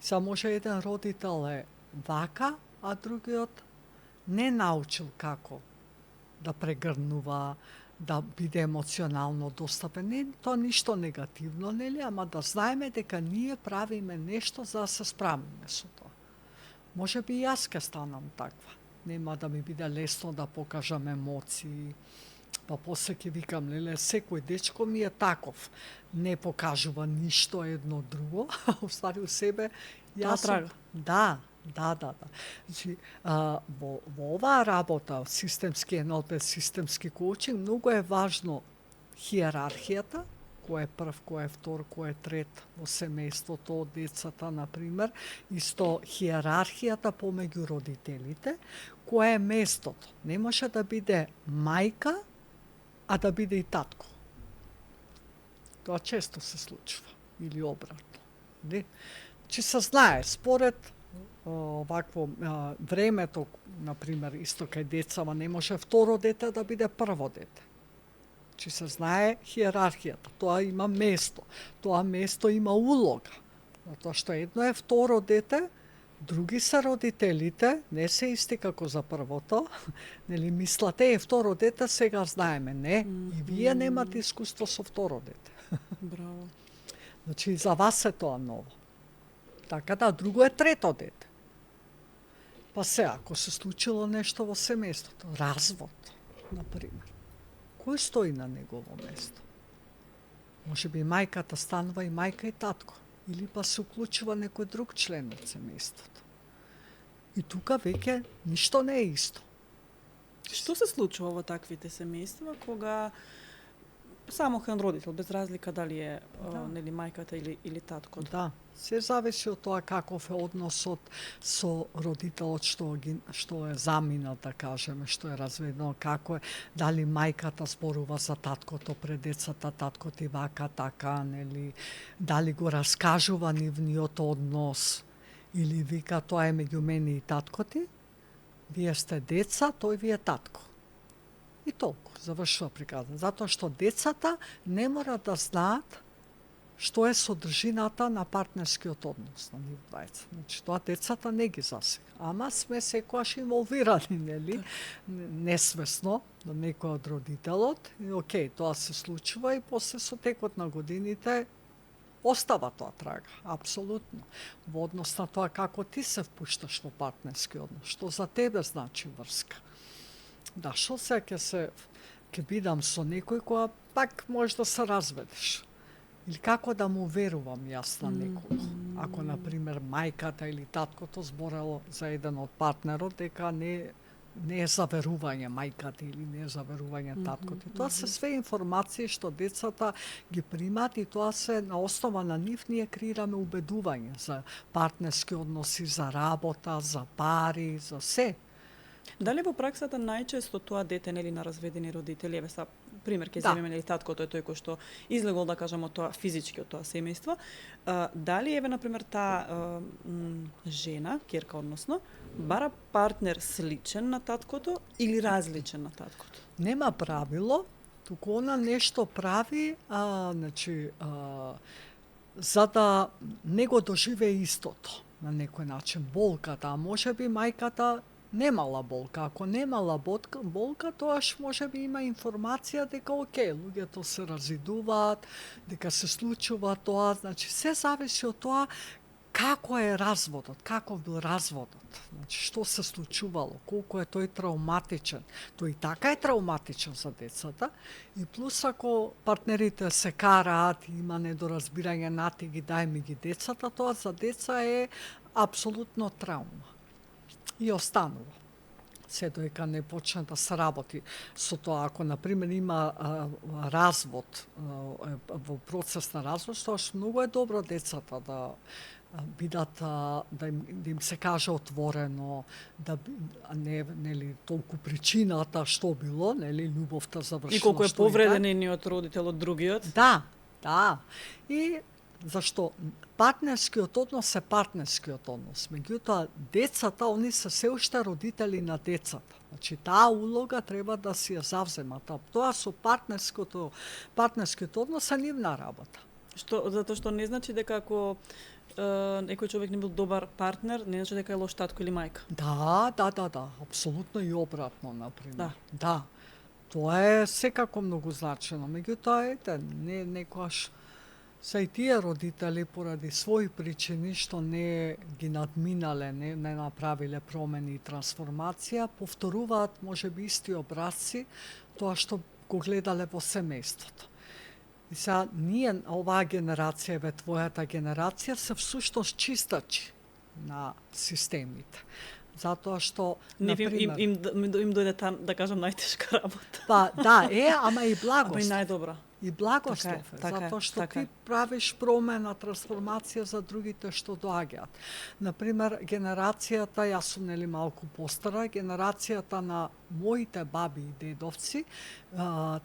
B: Са може еден родител е вака, а другиот не научил како да прегрнува, да биде емоционално достапен. Не тоа ништо негативно, нели, ама да знаеме дека ние правиме нешто за да се справиме со тоа. Може би и јас ќе станам таква. Нема да ми биде лесно да покажам емоции, па после ќе викам, леле, секој дечко ми е таков. Не покажува ништо едно друго, а остави у себе
A: јас трага.
B: Да. Значи, во оваа работа, системски НЛП, системски коучинг, многу е важно хиерархијата, кој е прв, кој е втор, кој е трет во семејството, од децата, например, исто хиерархијата помеѓу родителите, кој е местото. Не може да биде мајка, а да биде и татко. Тоа често се случува, или обратно. Че се знае, според вакво времето, например, исто кај децава, не може второ дете да биде прво дете. Че се знае хиерархијата, тоа има место, тоа место има улога. Затоа што едно е второ дете, други се родителите, не се исти како за првото, нели мислате е второ дете, сега знаеме, не, и вие немате искуство со второ дете.
A: Браво.
B: Значи за вас е тоа ново. Така да, друго е трето дете. Па се, ако се случило нешто во семејството, развод, например, кој стои на негово место? Може би мајката станува и мајка и татко, или па се уклучува некој друг член од семејството. И тука веќе ништо не е исто.
A: Што се случува во таквите семејства кога само еден родител, без разлика дали е нели мајката или таткото?
B: Да, се зависи од тоа каков е односот со родителот што е заминал, да кажеме, што е разведено, како е, дали мајката зборува за таткото пред децата, таткото и вака, така, нели, дали го раскажува нивниот однос, или вика тоа е меѓу мене и таткоти, вие сте деца, тој ви е татко. И толку, завршува приказна. Затоа што децата не мора да знаат што е содржината на партнерскиот однос на нив двајца. Значи, тоа децата не ги засега. Ама сме секојаш инволвирани, нели? Несвесно, до некој од родителот. И окей, тоа се случува и после со текот на годините остава тоа трага, апсолутно. Во однос на тоа како ти се впушташ во партнерски однос, што за тебе значи врска. Да, што се ќе бидам со некој која пак може да се разведеш. Или како да му верувам јас на некој. Ако, например, мајката или таткото зборело за еден од партнерот дека не не е заверување мајката или не е заверување таткото. Тоа се све информации што децата ги примат и тоа се на основа на нив ние креираме убедување за партнерски односи, за работа, за пари, за се.
A: Дали во праксата најчесто тоа дете нели на разведени родители, еве са пример ќе
B: Да.
A: земеме нели таткото е тој кој што излегол да кажеме од тоа физички од тоа семејство, дали еве на пример таа жена, ќерка односно, бара партнер сличен на таткото или различен на таткото?
B: Нема правило, туку она нешто прави, за да не го доживее истото на некој начин, болката, а можеби мајката немала болка. Ако немала болка, тоаш можеби има информација дека луѓето се разидуваат, дека се случува тоа, значи се зависи од тоа како е разводот, каков бил разводот, значи што се случувало, колку е тој травматичен. Тој и така е травматичен за децата и плюс ако партнерите се караат, има недоразбирање, нати ги дај ми ги децата, тоа за деца е апсолутно травма. И останува. Се доека не почне да се работи со тоа. Ако, например, има развод, во процес на развод, тоаш многу е добро децата да бидат, да им се каже отворено, да не нели толку причината што било, нели љубовта завршила.
A: И колку е повреден едниот родител од другиот?
B: Да. И зашто партнерскиот однос е партнерскиот однос. Меѓутоа, децата, они се уште родители на децата. Значи, таа улога треба да си ја завземат. Тоа со партнерскиот однос е нивна работа.
A: Затоа што не значи дека ако некој човек не бил добар партнер, не значи дека е лош татко или мајка.
B: Да. Апсолутно и обратно, например. Да. Тоа е секако многу значено. Меѓутоа, не некојаш се и тие родители поради своји причини што не ги надминале, не направиле промени и трансформација, повторуваат можеби исти образци тоа што го гледале во семејството. И сега ние, оваа генерација, твојата генерација, се всушност чистачи на системите. Затоа што, например...
A: Им дојде да кажам, најтешка работа.
B: Ама и благост.
A: Ама и најдобра.
B: И благослов е, затоа што ти правиш промена, трансформација за другите што доаѓаат. Например, генерацијата, јас сум нели малку постара, генерацијата на моите баби и дедовци,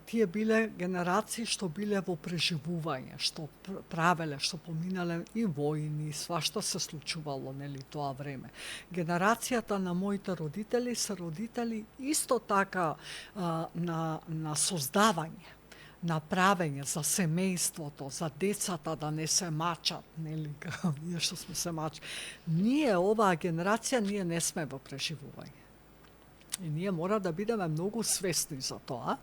B: тие биле генерации што биле во преживување, што правеле, што поминале и војни, свашта се случувало нели тоа време. Генерацијата на моите родители се родители исто така на создавање, на правење за семејството, за децата да не се мачат, нели, ние што сме се мачи. Ние, оваа генерација, ние не сме во преживување. И ние мора да бидеме многу свесни за тоа,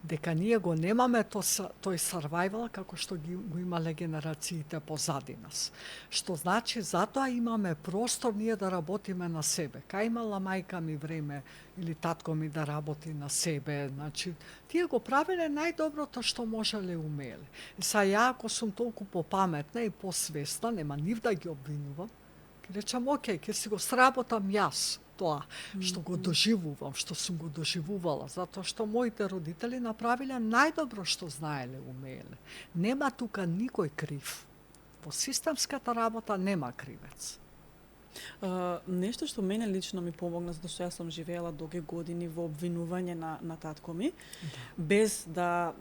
B: дека ние го немаме тој survival како што го имале генерациите позади нас. Што значи, затоа имаме простор ние да работиме на себе. Кај имала мајка ми време или татко ми да работи на себе, значи, тие го правеле најдоброто што можеле и умеле. И са ја, ако сум толку попаметна и посвесна, нема нив да ги обвинувам, ќе речам, окей, ќе си го сработам јас тоа што го доживувам, што сум го доживувала, затоа што моите родители направиле најдобро што знаеле, умееле. Нема тука никој крив. Во системската работа нема кривец.
A: Нешто што мене лично ми помогна, затоа што јас сум живеела долги години во обвинување на татко ми, без да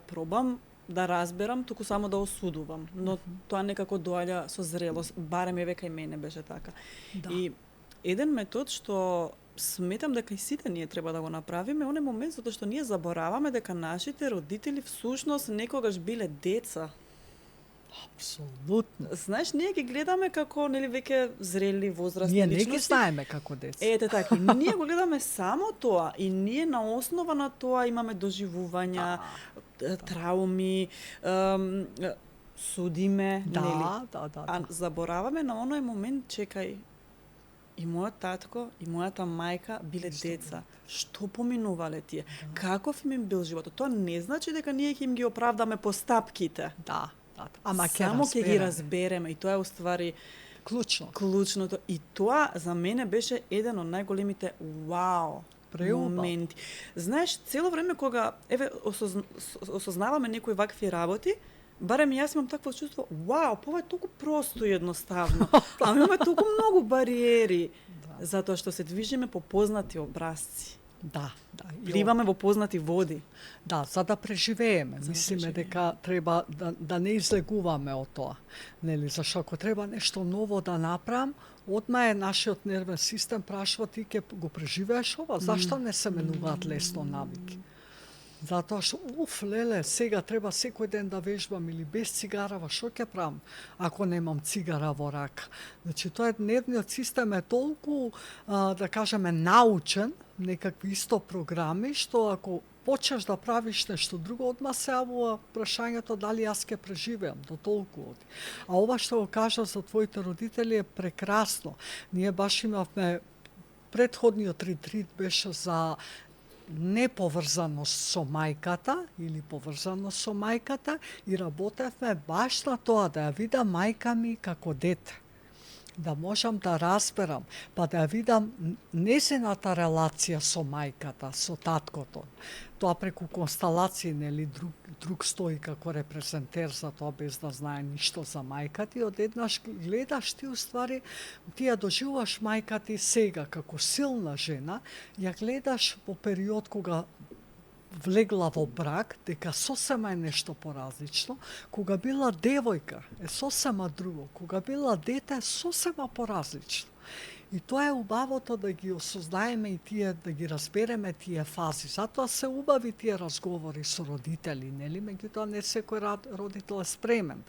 A: пробам да разберам, туку само да осудувам. Но тоа некако доаѓа со зрелост, барем еве кај мене беше така. И еден метод што сметам дека и сите ние треба да го направиме, оне момент затоа што ние забораваме дека нашите родители всушност некогаш биле деца.
B: Апсолутно.
A: Знаеш, ние ги гледаме како нели веќе зрели возрастни личности.
B: Ние не ги знаеме како деца.
A: Ете така, ние го гледаме само тоа и ние на основа на тоа имаме доживувања, трауми, судиме, нели? А забораваме на оној момент, чекај, и мојот татко, и мојата мајка биле деца. Што поминувале тие? Каков им бил животот? Тоа не значи дека ние ќе им ги оправдаме постапките.
B: Ама
A: само ќе ги разбереме и тоа е уствари Клучното. И тоа за мене беше еден од најголемите вау моменти. Знаеш, цело време кога осознаваме некои вакви работи, барем јас имам такво чувство, вау, ова е толку просто и едноставно. А имаме толку многу бариери, затоа што се движиме по познати образци.
B: Да.
A: Пливаме во познати води.
B: Да, за да преживееме. Мислиме дека треба да не излегуваме од тоа. Нели, зашто ако треба нешто ново да направам, одма нашиот нервен систем прашува ти ќе го преживееш ова, зашто не се менуваат лесно навики? Затоа што, леле, сега треба секој ден да вежбам или без цигарава, што ќе правам ако немам цигара во рака? Значи, тоа нервниот систем е толку, да кажеме, научен, некакви исто програми, што ако почнеш да правиш нешто друго, одма се јавува прашањето дали јас ќе преживеам, до толку оди. А ова што го кажа за твоите родители е прекрасно. Ние баш имавме, претходниот ретрит беше за неповрзаност со мајката или поврзаност со мајката и работевме баш на тоа да ја видам мајка ми како дете. Да можам да разберам, па да ја видам незината релација со мајката, со таткото. Тоа преку консталации, нели, друг стои како репрезентер за тоа без да знае ништо за мајката и одеднаш гледаш ти уствари, ти ја доживуваш мајка ти сега како силна жена, ја гледаш во период кога влегла во брак, дека сосема е нешто поразлично, кога била девојка е сосема друго, кога била дете е сосема поразлично. И тоа е убавото да ги осознаеме и тие, да ги разбереме тие фази. Затоа се убави тие разговори со родители, нели? Меѓутоа не секој родител е спремен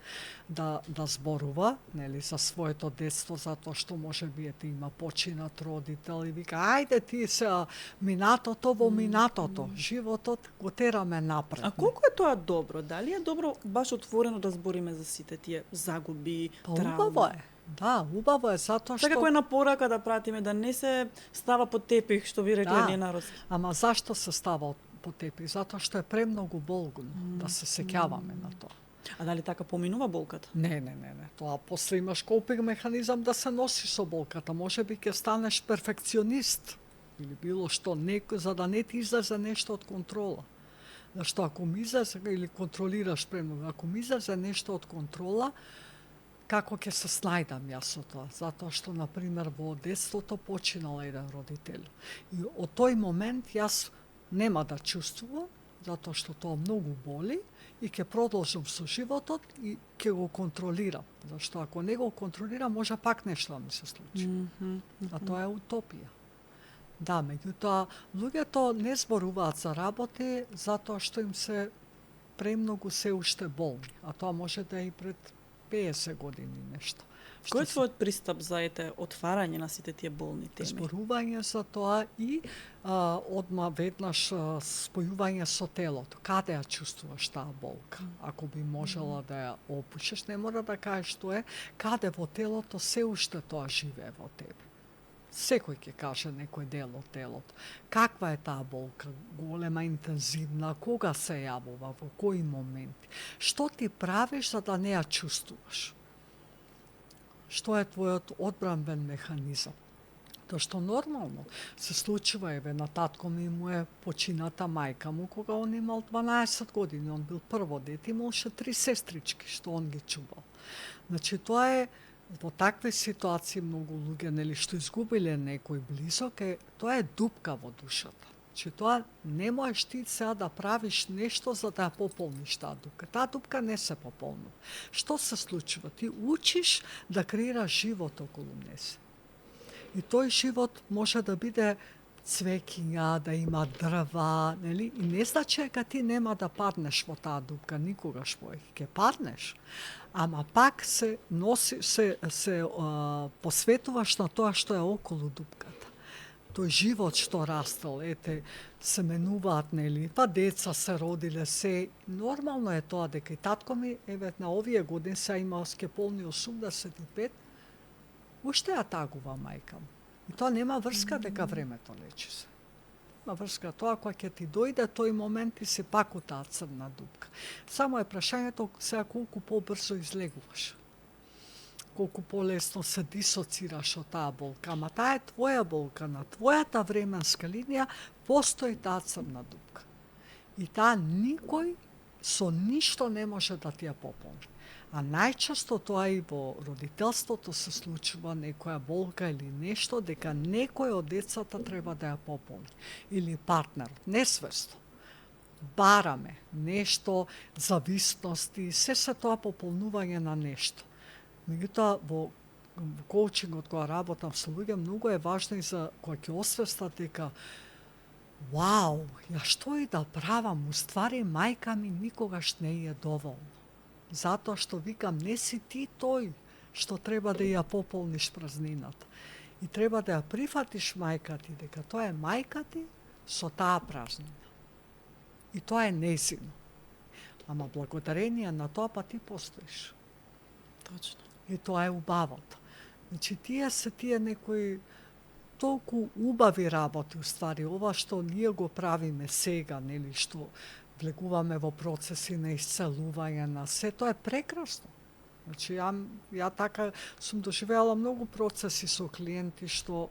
B: да зборува, нели, за своето детство, затоа што можеби има починат родител и вика, ајде ти се минатото во минатото, животот го тераме напред.
A: А колку е тоа добро? Дали е добро баш отворено да збориме за сите тие загуби, травми?
B: Убаво е. Да, убаво е, затоа што...
A: Така кој на порака да пратиме, да не се става под тепих, што ви рекле Лена Роски.
B: Ама зашто се става под тепих? Затоа што е премногу болгно да се сеќаваме на тоа.
A: А дали така поминува болката?
B: Не. Тоа после имаш копинг механизам да се носиш со болката. Може би ќе станеш перфекционист или било што, за да не ти излезе нешто од контрола. Зашто ако ми излезе или контролираш премногу, ако ми излезе нешто од контрола, како ќе се снајдам јас со тоа? Затоа што, например, во детството починал еден родител. И од тој момент јас нема да чувствувам, затоа што тоа многу боли и ќе продолжам со животот и ќе го контролирам. Зашто ако не го контролирам, може пак нешто да ми се случи. А тоа е утопија. Да, меѓутоа, луѓето не зборуваат за работи затоа што им се премногу се уште болни. А тоа може да е и пред 50 години нешто.
A: Кој е твојот пристап за отварање на сите тие болни теми?
B: Зборување за тоа и одма веднаш спојување со телото. Каде ја чувствуваш таа болка? Ако би можела да ја опишеш, не мора да кажеш што е, каде во телото се уште тоа живее во тебе. Секој ќе каже некој дел од телото. Каква е таа болка? Голема, интензивна? Кога се јавува? Во кои моменти? Што ти правиш за да не ја чувствуваш? Што е твојот одбранбен механизам? Тоа што нормално се случува, на татко ми му е почината мајка му кога он имал 12 години, он бил прво дете, имаше 3 сестрички што он ги чувал. Значи тоа е во такви ситуации многу луѓе, нели, што изгубиле некој близок, тоа е дупка во душата. Че тоа не можеш ти сега да правиш нешто за да ја пополниш таа дупка. Таа дупка не се пополнува. Што се случува? Ти учиш да креираш живот околу неси. И тој живот може да биде цвеќиња, да има дрва, нели? И не значи дека ти нема да паднеш во таа дупка никогаш повеќе. Ќе паднеш, ама пак се посветуваш на тоа што е околу дупката. Тој живот што растел, се менуваат, нели, па деца се родиле, се нормално е тоа дека и татко ми на овие години се има ке полни 85, уште ја тагува мајка му. И тоа нема врска дека времето лечи се. Има врска тоа кога ќе ти дојде тој момент и си пак у таа црна дупка. Само е прашањето сега колку побрзо излегуваш. колку полесно се дисоцираш од таа болка, ама таа е твоја болка, на твојата временска линија постои таа црна дупка. И таа никој со ништо не може да ти ја пополни. А најчесто тоа и во родителството се случува некоја болка или нешто дека некој од децата треба да ја пополни. Или партнерот, несвесно. Бараме нешто, зависности, се тоа пополнување на нешто. Меѓутоа, во коучингот кога работам со луѓе, многу е важно и за кога ќе освестат дека вау, ја што и да правам, уствари мајка ми никогаш не е доволна. Затоа што викам, не си ти тој што треба да ја пополниш празнината. И треба да ја прифатиш мајка ти, дека тоа е мајка ти со таа празнина. И тоа е нејзино. Ама благодарение на тоа па ти постоиш.
A: Точно.
B: И тоа е убавото. Значи, тие некои толку убави работи, уствари, ова што ние го правиме сега, нели, што влегуваме во процеси на исцелување на се, тоа е прекрасно. Значи, ја така сум доживеала многу процеси со клиенти што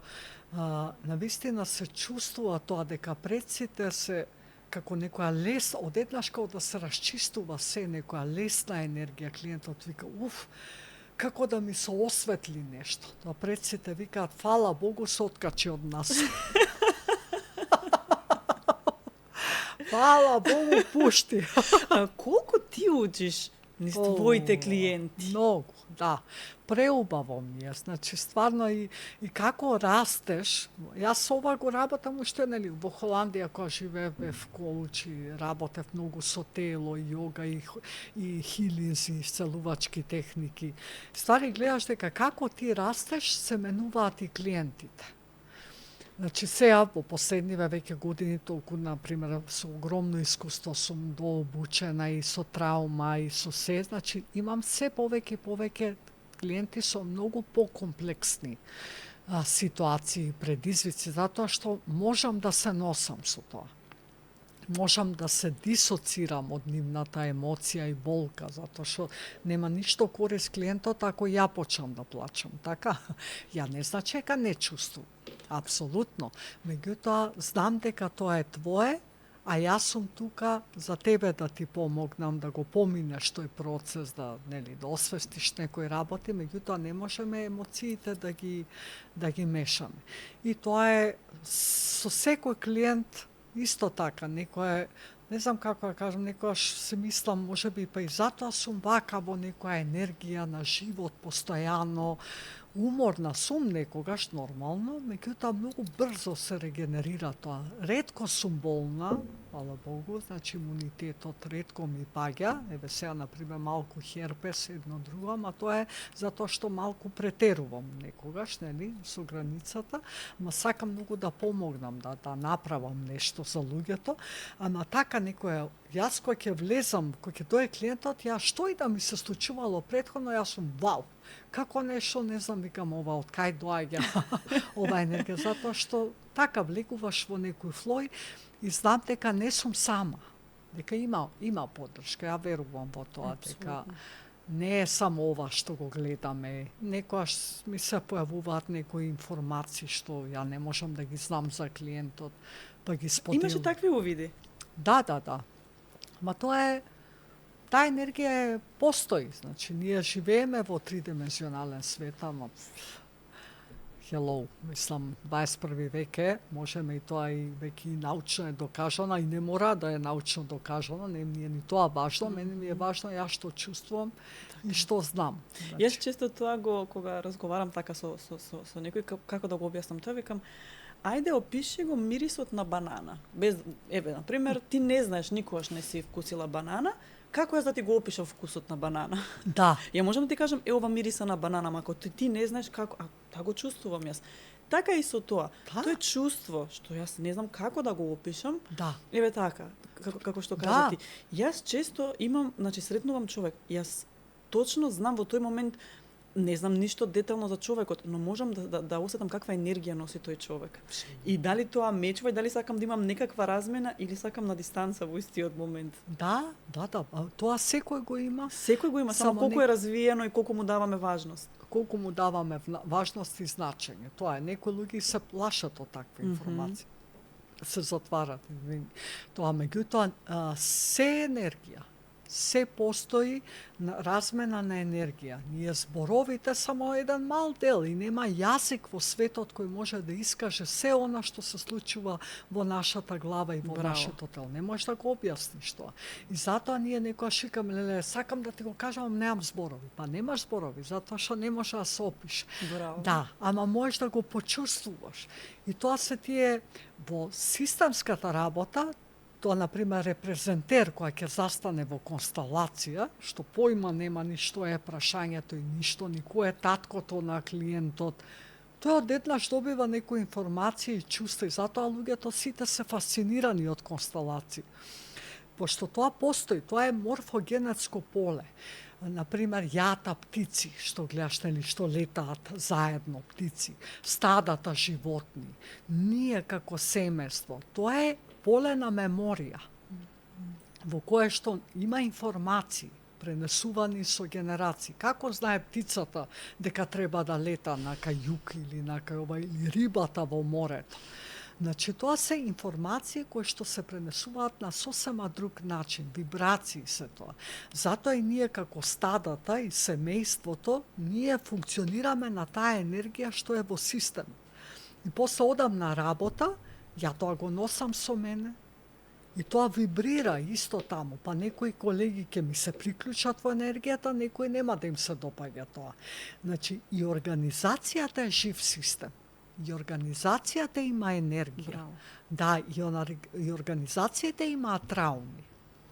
B: навистина се чувствува тоа дека предсите се како некоја одеднаш како да се расчистува се, некоја лесна енергија, клиентот вика, како да ми се осветли нешто. Тоа предсите викаат, фала Богу се откачи од нас. Фала Богу пушти.
A: А колку ти учиш низ твоите клиенти?
B: Многу, да. Преубаво ми е. Значи, стварно и како растеш, јас ова го работам уште, нели, во Холандија кога живеев, коучи, работев многу со тело, јога и хилинзи, исцелувачки техники. Ствари гледаш дека како ти растеш, се менуваат и клиентите. Значи, сега, во последниве веќе години, толку, например, со огромно искуство сум дообучена и со траума, и со се, значи, имам се повеќе и повеќе клиенти со многу покомплексни ситуации и предизвици, затоа што можам да се носам со тоа. Можам да се дисоцирам од нивната емоција и болка, затоа што нема ништо корис клиентот ако ја почнам да плачам, така? Ја не значи дека не чувствувам. Апсолутно. Меѓутоа, знам дека тоа е твое, а јас сум тука за тебе да ти помогнам да го поминеш тој процес, да освестиш некои работи, меѓутоа не можеме емоциите да ги мешаме. И тоа е со секој клиент исто така, некој не знам како да кажам, некојаш се мислам, можеби па и затоа сум вака во некоја енергија на живот постојано, уморна сум некогаш нормално, меѓутоа многу брзо се регенерира тоа. Ретко сум болна, фала Богу, значи имунитетот ретко ми паѓа, еве сега например малку херпес едно друго, ама тоа е затоа што малку претерувам некогаш, нели, со границата, ама сакам многу да помогнам, да направам нешто за луѓето, ама така некоја јас кој ќе влезам, кој ќе дое клиентот, ја што и да ми се случувало претходно, јас сум вау. Како нешто, не знам, викам ова, од кај доаѓа ова енергија, затоа што така влегуваш во некој флој и знам дека не сум сама, дека има поддршка, ја верувам во тоа, дека не е само ова што го гледаме, некојаш ми се појавуваат некои информации што ја не можам да ги знам за клиентот, па ги споделам.
A: Имаше такви увиди?
B: Да. Ма тоа е, таа енергија постои, значи ние живееме во тридимензионален свет, ама hello, мислам, 21 век е, можеме и тоа и веќе научно е докажано, и не мора да е научно докажано, не ми е ни тоа важно, мене ми е важно ја што чувствувам и што знам.
A: Значи. Јас често тоа кога разговарам така со некој, како да го објаснам тоа, викам, ајде опиши го мирисот на банана. Еве, например, ти не знаеш, никогаш не си вкусила банана, како јас да ти го опишам вкусот на банана?
B: Да.
A: Ја можам да ти кажам, ова мириса на банана, ако ти не знаеш како, да го чувствувам јас. Така и со тоа. Да. Тоа е чувство што јас не знам како да го опишам.
B: Да.
A: Еве така, како што кажа ти. Јас често имам, значи сретнувам човек, јас точно знам во тој момент не знам ништо детално за човекот, но можам да осетам каква енергија носи тој човек. И дали тоа мечува, и дали сакам да имам некаква размена или сакам на дистанца во истиот момент.
B: Да. Тоа секој го има.
A: Секој го има, само колку е развиено и колку му даваме важност.
B: Колку му даваме важност и значење. Тоа е, некои луѓе се плашат од такви информации. Се затварат. Тоа, меѓутоа, се енергија, се постои размена на енергија. Ние зборовите само еден мал дел и нема јазик во светот кој може да искаже се она што се случува во нашата глава и во нашето тело. Не можеш да го објасниш тоа. И затоа ние некојаш викаме, леле, сакам да ти го кажам, немам зборови. Па немаш зборови, затоа што не може да се опиш.
A: Браво.
B: Да, ама можеш да го почувствуваш. И тоа се тие во системската работа. Тоа, например, репрезентер која ќе застане во констелација, што појма нема ни што е прашањето и ништо, ни кој е таткото на клиентот, тој одеднаш добива некои информации и чувства и затоа луѓето сите се фасцинирани од констелации. Пошто тоа постои, тоа е морфогенетско поле. Например, јата птици, што гледаш, нели, што летаат заедно птици, стадата животни, ние како семејство, тоа е поле на меморија, во кое што има информации, пренесувани со генерации. Како знае птицата дека треба да лета на кај или на кај ова, или рибата во морето. Значи, тоа се информации кои што се пренесуваат на сосема друг начин, вибрации се тоа. Затоа и ние како стадата и семејството, ние функционираме на таа енергија што е во систем. И после одам на работа, ја тоа го носам со мене и тоа вибрира исто таму. Па некои колеги ќе ми се приклучат во енергијата, некои нема да им се допаѓа тоа. Значи, и организацијата е жив систем. И организацијата има енергија.
A: Браво.
B: Да, и организацијата имаат трауми.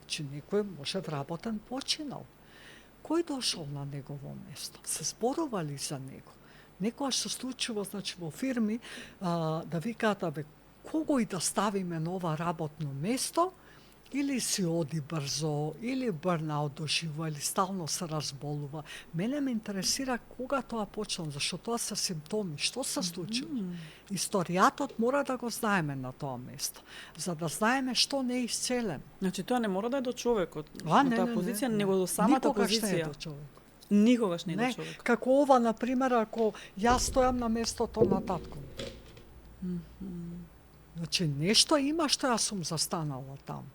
B: Значи, некој може вработен починал. Кој дошол на негово место? Се зборували за него? Некојаш се случува, значи, во фирми да викаат, абе, кого и да ставиме на ова работно место, или си оди брзо, или бърнаут доживува, или стално се разболува. Мене ме интересира кога тоа почна, зашто тоа се симптоми, што се случило. Историјатот мора да го знаеме на тоа место, за да знаеме што не е исцелено.
A: Значи, тоа не мора да е до човекот,
B: А,
A: на таа позиција, него до самата
B: Никогаш
A: позиција.
B: не е до човек.
A: Никогаш не е до човек.
B: Како ова, например, ако јас стојам на местото на татко. Значи, нешто има што јас сум застанала таму.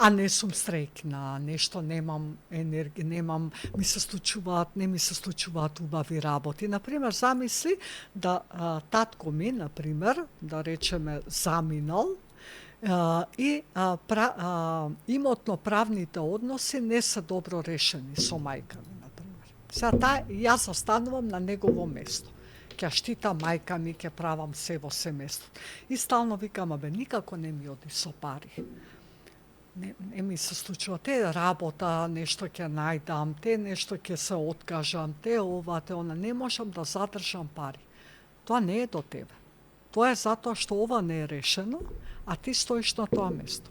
B: А не сум среќна, нешто немам енергија, не ми се случуваат убави работи. Например, замисли да татко ми, например, да речеме заминал, и имотно-правните односи не се добро решени со мајка ми, например. Сега јас застанувам на негово место. Ќе штита мајка ми, ќе правам се во семејството. И стално викам, абе, никако не ми оди со пари. Не ми се случува, те работа, нешто ќе најдам, те нешто ќе се откажам, те ова, те она, не можам да задржам пари. Тоа не е до тебе. Тоа е затоа што ова не е решено, а ти стоиш на тоа место.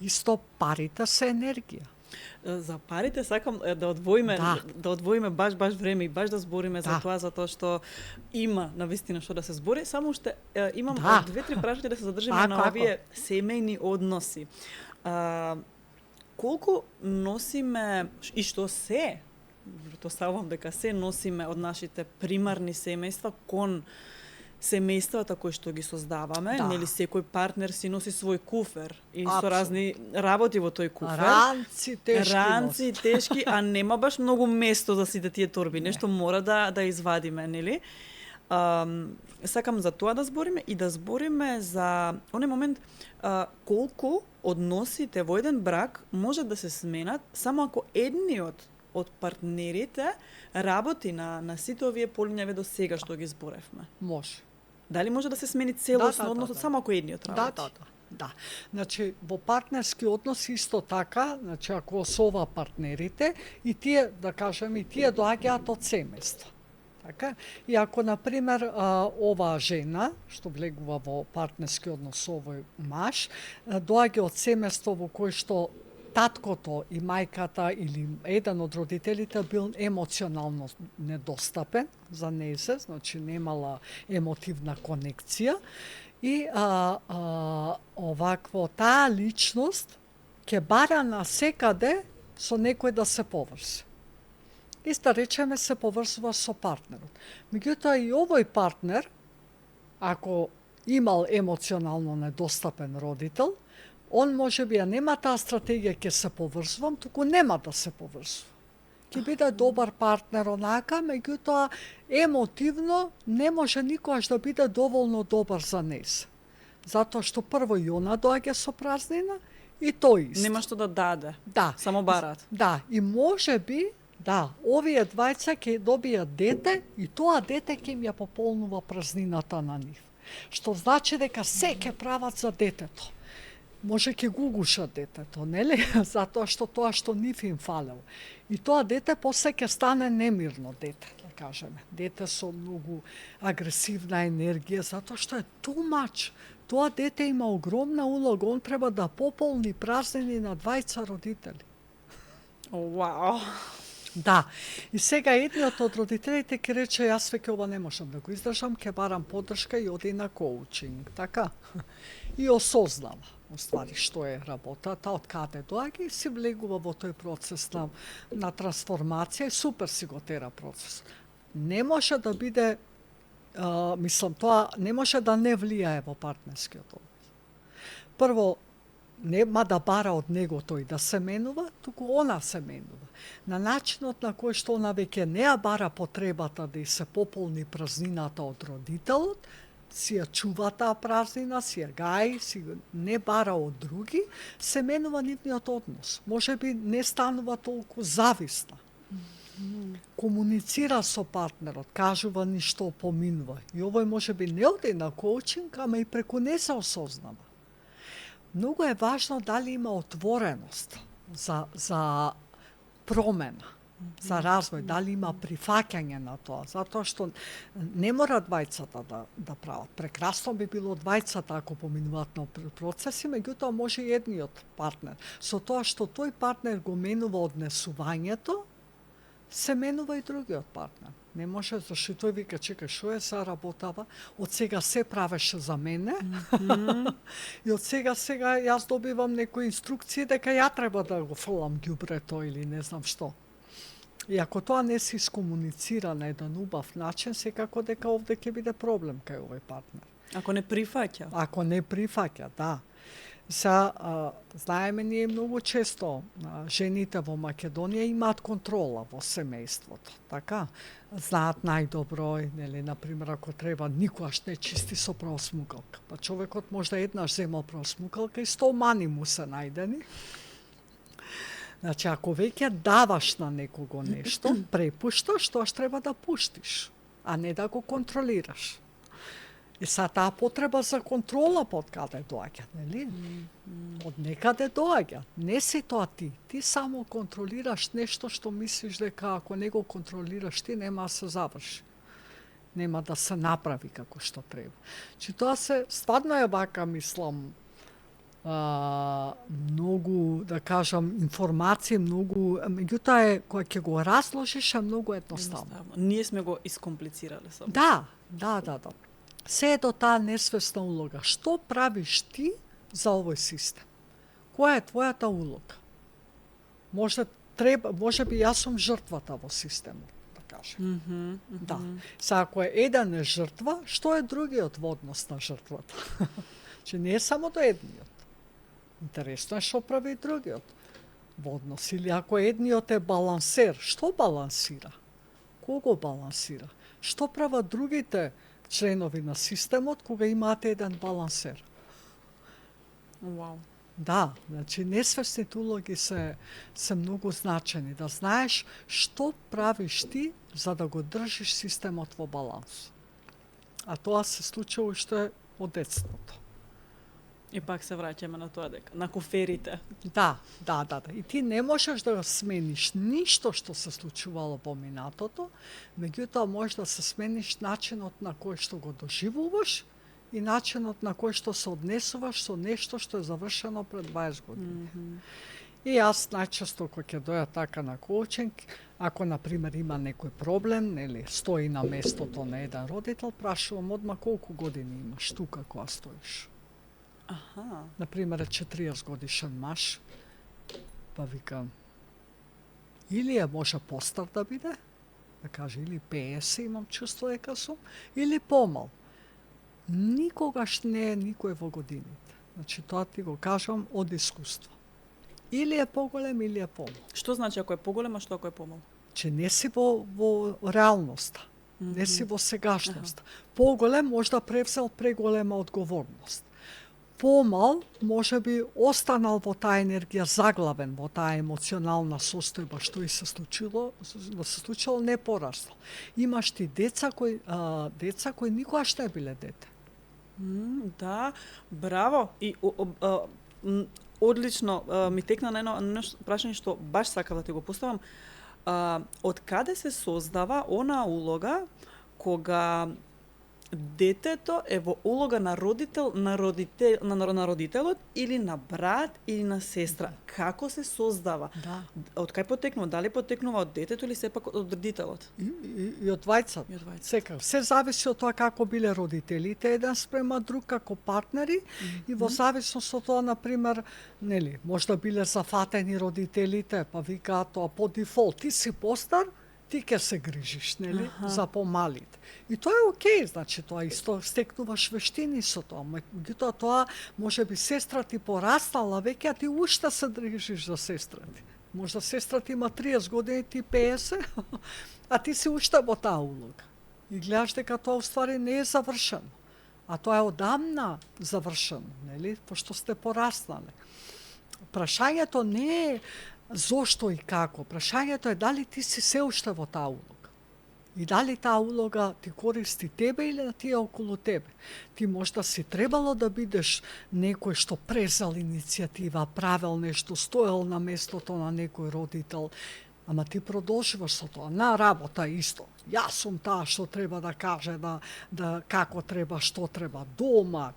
B: Исто парите се енергија.
A: За парите сакам да одвоиме баш време и баш да збориме за тоа, затоа што има навистина што да се збори, само што имам две-три прашања да се задржиме на овие семејни односи. Колку носиме и што се, претпоставувам дека се носиме од нашите примарни семејства кон семејствата кои што ги создаваме, нели секој партнер си носи свој куфер и со разни работи во тој куфер. Ранци тешки, а нема баш многу место за сите тие торби, нешто мора да извадиме, нели? Сакам за тоа да збориме и да збориме за оној момент колку односите во еден брак може да се сменат само ако едниот од партнерите работи на сите овие полињави до сега што ги зборевме.
B: Може.
A: Дали може да се смени целосно односот само ако едниот работи?
B: Да. Значи, во партнерски односи исто така, значи, ако се ова партнерите, и тие, да кажеме, и тие доаѓаат од семејство. Така? И ако, например, оваа жена, што влегува во партнерски однос овој маж, доаѓа од семејство во кој што таткото и мајката или еден од родителите бил емоционално недостапен за нејзе, значи немала емотивна конекција и овакво таа личност ќе бара на секаде со некој да се поврзи. И да речеме се поврзува со партнерот. Меѓутоа и овој партнер, ако имал емоционално недостапен родител, он може би нема таа стратегија ќе се поврзувам, туку нема да се поврзува. Ќе биде добар партнер онака, меѓутоа емотивно не може никогаш да биде доволно добар за нејз. Затоа што прво и она доаѓа со празнина и тој исто.
A: Нема што да даде.
B: Да.
A: Само барат.
B: Да, и може би, да, овие двајца ќе добијат дете и тоа дете ќе им ја пополнува празнината на нив. Што значи дека се ќе прават за детето. Може ќе го гушат детето, нели? Затоа што тоа што нив им фалело. И тоа дете после ќе стане немирно дете, да кажеме. Дете со многу агресивна енергија, затоа што е too much. Тоа дете има огромна улога, он треба да пополни празнини на двајца родители.
A: Вау.
B: Да, и сега едниот од родителите ќе рече, јас веќе ова не можам да го издржам, ќе барам поддршка и оди на коучинг, така? И осознава, уствари, што е работата, од каде доаѓа и си влегува во тој процес на трансформација и супер си го тера процес. Не може да биде, мислам, тоа не може да не влијае во партнерскиот однос. Прво, нема да бара од него тој да се менува, туку она се менува. На начинот на кој што она веќе не ја бара потребата да и се пополни празнината од родителот, си ја чува таа празнина, си ја гаи, си не бара од други, се менува нивниот однос. Може би не станува толку зависна. Комуницира со партнерот, кажува ништо поминува. И овој може би не оди на коучинг, ама и преку не се осознава. Многу е важно дали има отвореност за промена, за развој, дали има прифаќање на тоа, затоа што не мора двајцата да прават. Прекрасно би било двајцата ако поминуваат на процеси, меѓутоа може и едниот партнер. Со тоа што тој партнер го менува однесувањето, се менува и другиот партнер. Не може, зашто тој вика, чекај, шо е са работава? Од сега се правеше за мене. И од сега јас добивам некои инструкции дека ја треба да го фрлам ѓубрето или не знам што. И ако тоа не се искомуницира на еден убав начин, секако дека овде ќе биде проблем кај овој партнер.
A: Ако не прифаќа.
B: Ако не прифаќа, да. Знаеме ние многу често жените во Македонија имаат контрола во семејството, така? Знаат најдобро, нели, например, ако треба никогаш не чисти со просмукалка. Па човекот можда еднаш зема просмукалка и 100 мани му се најдени. Значи, ако веќе даваш на некого нешто, препушташ, тоа што треба да пуштиш, а не да го контролираш. И таа потреба за контрола под каде доаѓа, нели? Од некаде доаѓа. Не си тоа ти. Ти само контролираш нешто што мислиш дека ако не го контролираш ти, нема да се заврши. Нема да се направи како што треба. Чи тоа стварно е вака, мислам, многу, да кажам, информации, многу, меѓутоа е, кога ќе го разложиш, е многу едноставно.
A: Ние сме го искомплицирале само.
B: Да. Се е до таа несвесна улога. Што правиш ти за овој систем? Која е твојата улога? Може би јас сум жртвата во системот, да кажем. Да. Ако е еден е жртва, што е другиот во однос на жртвата? Че не е само до едниот. Интересно е што прави другиот во однос. Или ако едниот е балансер, што балансира? Кого балансира? Што прават другите членови на системот кога имаат еден балансер?
A: Вау.
B: Да, значи несвесните улоги се многу значени. Да знаеш што правиш ти за да го држиш системот во баланс. А тоа се случува уште од детството.
A: И пак се враќаме на тоа дека на куферите.
B: Да. И ти не можеш да смениш ништо што се случувало во минатото, меѓутоа можеш да се смениш начинот на кој што го доживуваш и начинот на кој што се однесуваш со нешто што е завршено пред 20 години. И јас најчесто кога ќе доја така на коучинг, ако на пример има некој проблем, нели, стои на местото на еден родител, прашувам одма колку години имаш тука кога стоиш.
A: Аха.
B: На пример, 40 годишен маж, па викам, или е може постар да биде, да каже, или 50 имам чувство дека сум, или помал. Никогаш не е никој во годините. Значи, тоа ти го кажам од искуство. Или е поголем, или е помал.
A: Што значи ако е поголем, а што ако е помал?
B: Че не си во реалноста, не си во сегашноста. Поголем може да превзел преголема одговорност. Помал може би останал во таа енергија, заглавен во таа емоционална состојба што и се случило, не пораснал. Имаш ти деца кои никогаш не биле дете.
A: Да, браво. И одлично ми текна на едно прашање што баш сакав да ти го поставам. Од каде се создава она улога кога детето е во улога на родител, на родителот или на брат или на сестра? Како се создава?
B: Да.
A: Од кај потекнува? Дали потекнува од детето или сепак од родителот?
B: И од двајцата.
A: И од двајцата.
B: Секако. Се зависи од тоа како биле родителите еден спрема друг како партнери и во зависност од тоа, на пример, нели, можда биле зафатени родителите, па викаат тоа по дефолт, ти си постар, ти ќе се грижиш, нели, за помалите. И тоа е окей, значи тоа исто стекнуваш вештини со тоа. Меѓутоа тоа може би сестра ти пораснала веќе, а ти уште се грижиш за сестра ти. Можда сестра ти има 30 години, ти 50, а ти си уште во таа улога. И гледаш дека тоа уствари не е завршено. А тоа е одамна завршено, нели, пошто сте пораснале. Прашањето не е зошто и како. Прашањето е дали ти си се уште во таа улога. И дали таа улога ти користи тебе или на тие околу тебе. Ти можда си требало да бидеш некој што презал иницијатива, правел нешто, стоел на местото на некој родител, ама ти продолжуваш со тоа. На работа исто. Јас сум таа што треба да каже да како треба, што треба. Дома,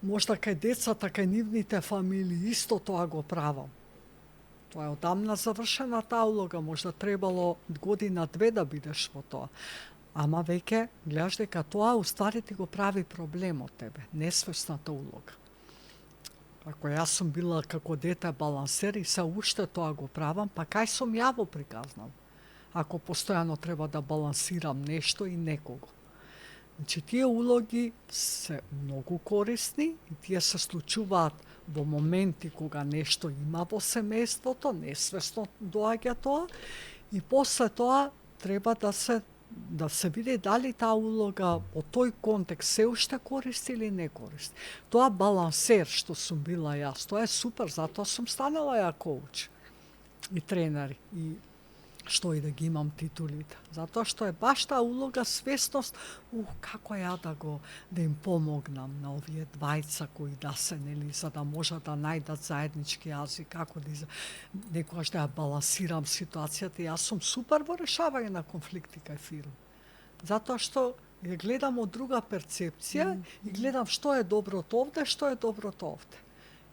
B: можда кај децата, кај нивните фамилии, исто тоа го правам. Тоа е одамна завршена таа улога, можда требало година-две да бидеш во тоа. Ама веќе гледаш дека тоа уствари ти го прави проблем од тебе, несвесната улога. Ако јас сум била како дете балансер и се уште тоа го правам, па кај сум ја во приказнав? Ако постојано треба да балансирам нешто и некого. Значи, тие улоги се многу корисни и тие се случуваат во моменти кога нешто има во семејството, несвесно доаѓа тоа, и после тоа треба да се види дали таа улога во тој контекст се уште користи или не користи. Тоа балансер што сум била јас, тоа е супер, затоа сум станала ја коуч и тренер и што и да ги имам титулите. Затоа што е баш таа улога свесност, како ја да им помогнам на овие двајца кои да се, нели, за да можат да најдат заеднички јазик, како да некогаш да ја балансирам ситуацијата. Јас сум супер во решавање на конфликти кај фирма. Затоа што ја гледам од друга перцепција и гледам што е доброто овде, што е доброто овде.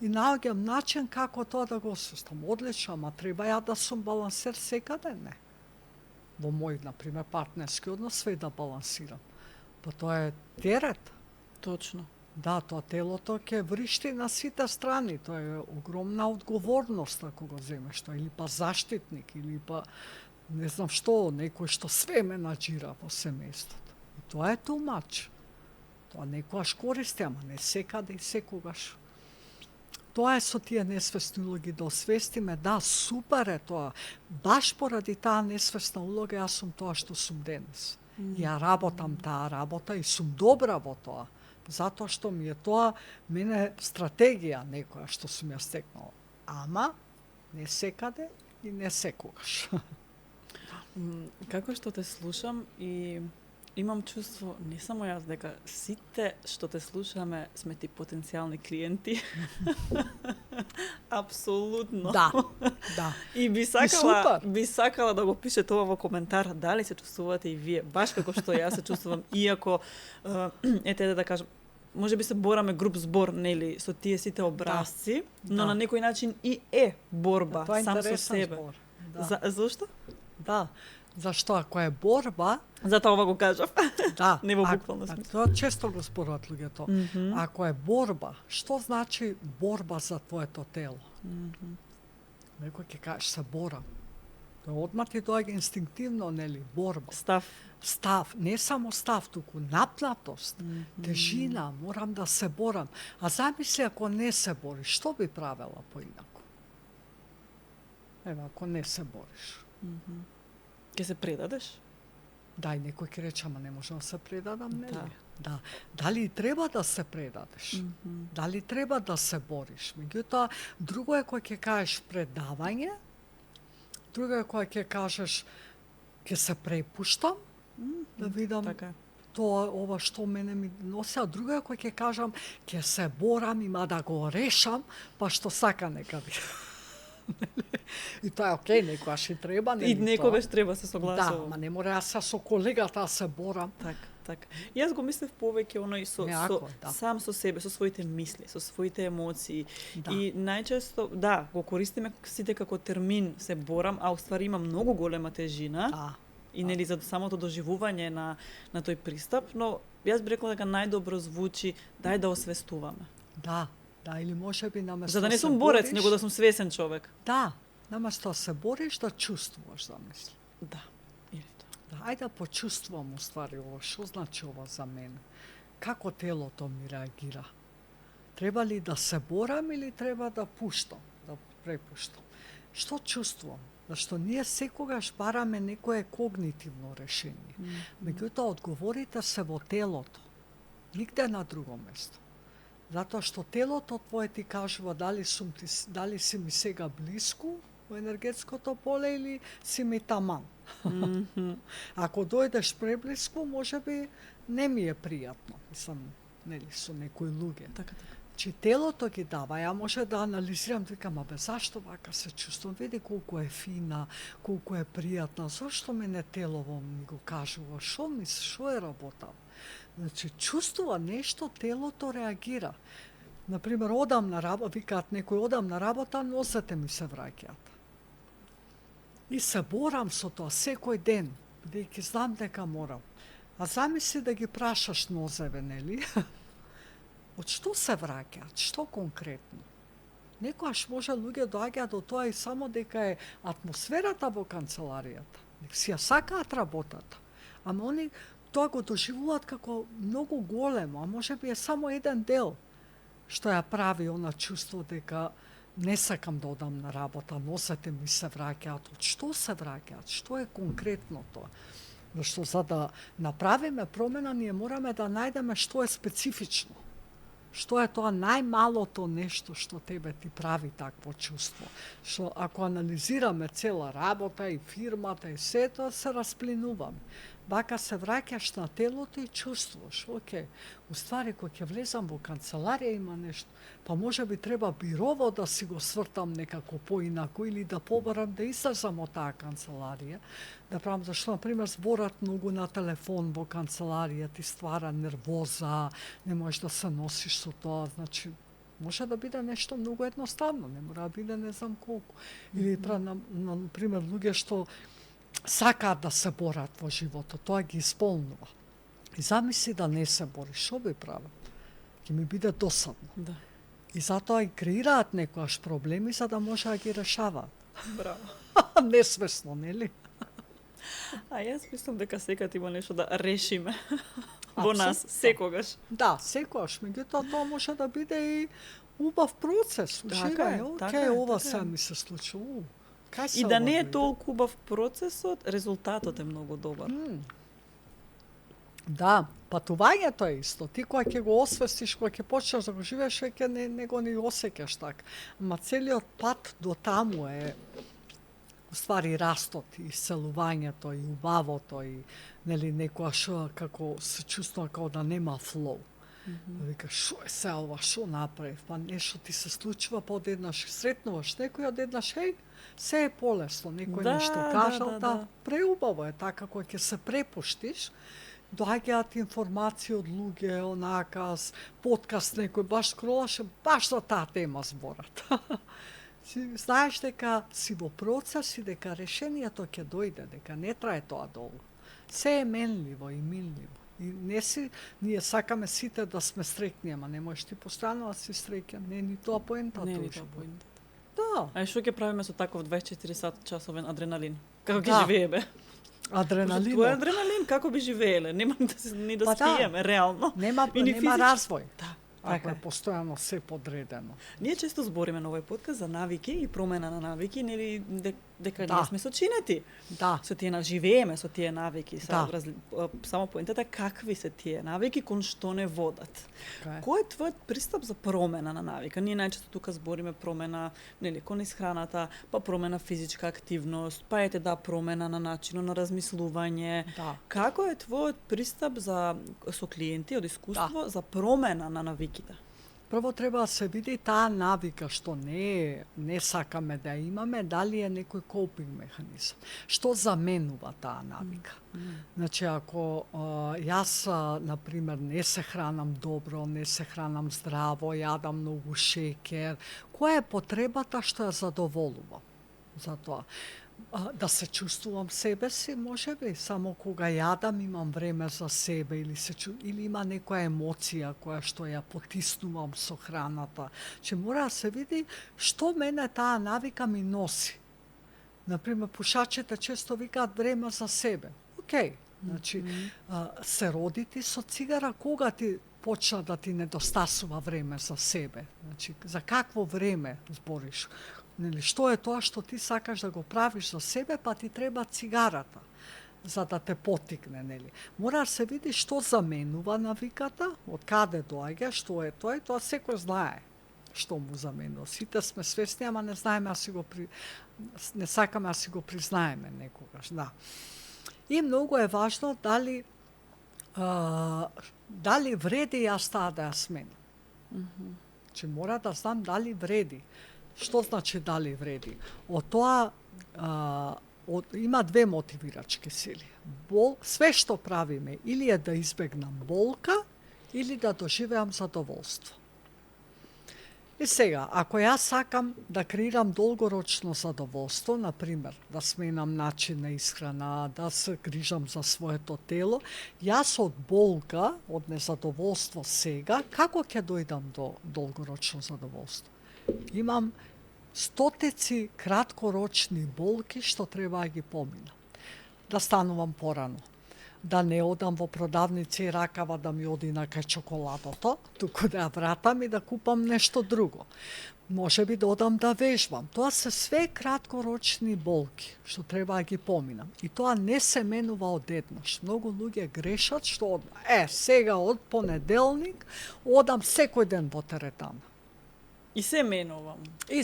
B: И наоѓам начин како тоа да го освестам. Одлично, ама треба ја да сум балансер секаде? Не. Во мој, например, партнерски однос све да балансирам. Па тоа е терет.
A: Точно.
B: Да, тоа телото ќе вришти на сите страни. Тоа е огромна одговорност ако го земеш тоа. Или па заштитник, или па не знам што, некој што све менаџира во семејството. И тоа е too much. Тоа некојаш користи, ама не секаде и секогаш. Тоа е со тие несвесни улоги да освестиме, да, супер е тоа. Баш поради таа несвесна улога јас сум тоа што сум денес. Ја работам таа работа и сум добра во тоа. Затоа што ми е тоа, мене стратегија некоја што сум ја стекнала. Ама, не секаде и не секогаш.
A: Како што те слушам и имам чувство, не само јас, дека сите што те слушаме сме ти потенцијални клиенти. Апсолутно.
B: Да, да.
A: И би сакала да го пишете ова во коментар, дали се чувствувате и вие, баш како што јас се чувствувам, иако, ете да кажам, може би се бораме груп збор, нели, со тие сите образци, но
B: Да.
A: на некој начин и е борба
B: Тоа е
A: сам со
B: интересен
A: себе.
B: збор. Да.
A: Зошто?
B: Да. Зашто ако е борба,
A: Затоа ова го кажав.
B: да,
A: Не во
B: ако-
A: буквално смисло.
B: Тоа често го зборуваат луѓето. Ако е борба, што значи борба за твоето тело? Некој ќе кажеш се борам. Тоа одма ти доаѓа инстинктивно, нели, борба. Став, не само став, туку напнатост, тежина, морам да се борам. А замисли ако не се бориш, што би правела поинаку? Ева, ако не се бориш.
A: Ќе се предадеш?
B: Дај, некој ќе рече, ама не можам да се предадам, нели?
A: Да.
B: Да. Дали треба да се предадеш? Дали треба да се бориш? Меѓутоа, друго е кој ќе кажеш предавање, друго е кој ќе кажеш ќе се препуштам, да видам
A: Така.
B: тоа, ова што мене ми носи, а друго е кој ќе кажам ќе се борам, има да го решам, па што сака нека би. И тоа е окей, некогаш и треба, нели?
A: И некогаш треба се
B: Да,
A: согласувам.
B: ма не мора јас со колегата да се борам.
A: Така. Јас го мислев повеќе оној
B: Неако, да.
A: сам со себе, со своите мисли, со своите емоции.
B: Да.
A: И најчесто, да, го користиме сите како термин се борам, а уствари има многу голема тежина.
B: Да.
A: И нели за самото доживување на тој пристап, но јас би рекла дека најдобро звучи дај да освестуваме.
B: Да, да, или може би наместо
A: За да не
B: се
A: сум борец,
B: бориш,
A: него да сум свесен човек.
B: Да, наместо се бориш да чувствуваш, замисли.
A: Да. Или тоа.
B: Да, ајде да почувствувам уствари ова, што значи ова за мене? Како телото ми реагира? Треба ли да се борам или треба да пуштам, да препуштам? Што чувствувам? Зашто ние секогаш бараме некое когнитивно решение. Меѓутоа, одговорите се во телото, нигде на друго место. Затоа што телото твое ти кажува дали си ми сега блиску во енергетското поле или си ми таман. Ако дојдеш преблиску, може би не ми е пријатно. Мислам, нели, со некои луѓе.
A: Така.
B: Чи телото ги дава, ја може да анализирам, викам, абе, зашто вака се чувствувам? Види колку е фина, колку е пријатна, зашто мене телово ми го кажува, шо е работа? Значи, чувствува нешто, телото реагира. Например, одам на работа, викаат некој, одам на работа, носете ми се враќаат. И се борам со тоа секој ден, бидејќи знам дека морам. А замисли да ги прашаш нозеве, нели? Од што се враќаат? Што конкретно? Некојаш може луѓе доаѓаат до тоа и само дека е атмосферата во канцеларијата. Дека си ја сакаат работата. Ама они тоа го доживуваат како многу големо, а може би е само еден дел што ја прави она чувство дека не сакам да одам на работа, носете ми се враќаат. Од што се враќаат? Што е конкретно тоа? Зашто за да направиме промена, ние мораме да најдеме што е специфично. Што е тоа најмалото нешто што тебе ти прави такво чувство. Што ако анализираме цела работа и фирмата и сето, се расплинуваме. Вака се враќаш на телото и чувствуваш, окей, уствари кој ќе влезам во канцеларија има нешто, па може би треба бирово да си го свртам некако поинаку или да побарам да излезам од таа канцеларија, да правам, зашто, например, зборат многу на телефон во канцеларија, ти ствара нервоза, не можеш да се носиш со тоа, значи, може да биде нешто многу едноставно, не мора да биде не знам колку. Или, например, луѓе што сакаат да се борат во животот, тоа ги исполнува. И замисли да не се бориш, што би правил? Ќе ми биде досадно.
A: Да.
B: И затоа и креираат некојаш проблеми за да може да ги решаваат.
A: Браво.
B: Несвесно, нели?
A: А јас мислам дека секад има нешто да решиме во нас,
B: Апсолутно.
A: секогаш.
B: Да, секогаш, меѓутоа тоа може да биде и убав процес,
A: Така е,
B: уживање.
A: така
B: Океј,
A: е,
B: ова
A: така е.
B: се ми се случило. Кај се
A: И да
B: ова
A: не е
B: дојде?
A: толку убав процесот, резултатот е многу добар.
B: Да, патувањето е исто. Ти кога ќе го освестиш, кога ќе почнеш да го живееш, веќе не го ни осеќаш така. Ама целиот пат до таму е уствари растот и исцелувањето и убавото и нели некојаш како се чувствува како да нема флоу. Да викаш, шо е се ова, шо направив? Па нешто ти се случува, па одеднаш сретнуваш некој, одеднаш, се е полесно, некој
A: Да,
B: нешто
A: да,
B: кажал,
A: да.
B: преубаво е така, кога ќе се препуштиш, доаѓаат информации од луѓе, онака, подкаст некој баш скролаше, баш за таа тема зборат. Знаеш дека си во процес и дека решението ќе дојде, дека не трае тоа долго. Се е менливо и милливо. И ние сакаме сите да сме среќни, ама не можеш ти постојано да си среќен. Не ни тоа поентата.
A: Не ни тоа поентата.
B: Да.
A: А што ќе правиме со таков 24 сат часовен адреналин? Како ќе
B: Да.
A: живееме?
B: Адреналин.
A: Тоа е адреналин, како би живееле? Нема ни да спиеме, реално.
B: Нема
A: И ни физички.
B: развој.
A: Да.
B: Ако е постојано се подредено.
A: Ние често збориме на овој подкаст за навики и промена на навики, нели дека
B: Да.
A: ние сме сочинети.
B: Да.
A: Со тие живееме со тие навики,
B: Да.
A: само поентата какви се тие навики, кон што не водат.
B: Така е.
A: Кој е твојот пристап за промена на навика? Ние најчесто тука збориме промена, нели, кон исхраната, па промена физичка активност, па ете да промена на начинот на размислување.
B: Да.
A: Како е твојот пристап со клиенти од искуство за промена на навиките?
B: Прво треба да се види таа навика што не сакаме да имаме, дали е некој копинг механизам. Што заменува таа навика? Значи, ако јас, например, не се хранам добро, не се хранам здраво, јадам многу шеќер, која е потребата што ја задоволувам за тоа? Да се чувствувам себе си, може би, само кога јадам имам време за себе или има некоја емоција која што ја потиснувам со храната. Че мора да се види што мене таа навика ми носи. Например, пушачите често викаат време за себе. Океј, значи, се роди ти со цигара кога ти почна да ти недостасува време за себе. Значи, за какво време збориш? Нели, што е тоа што ти сакаш да го правиш за себе, па ти треба цигарата за да те потикне, нели? Мора да се види што заменува навиката, од каде доаѓа, што е тоа и тоа секој знае што му заменува. Сите сме свесни, ама не знаеме не сакаме да си го признаеме некогаш, да. И многу е важно дали вреди јас таа да ја сменам. Че мора да знам дали вреди. Што значи дали вреди? Од тоа има две мотивирачки сили. Све што правиме или е да избегнам болка или да доживеам задоволство. И сега, ако јас сакам да креирам долгорочно задоволство, например, да сменам начин на исхрана, да се грижам за своето тело, јас од болка, од незадоволство сега, како ќе дојдам до долгорочно задоволство? Имам стотици краткорочни болки што треба да ги поминам. Да станувам порано, да не одам во продавница и ракава да ми оди на кај чоколадото, туку да ја вратам и да купам нешто друго. Може би да одам да вежбам. Тоа се све краткорочни болки што треба да ги поминам. И тоа не се менува одеднаш. Многу луѓе грешат што сега од понеделник одам секој ден во теретана.
A: И се менувам.
B: И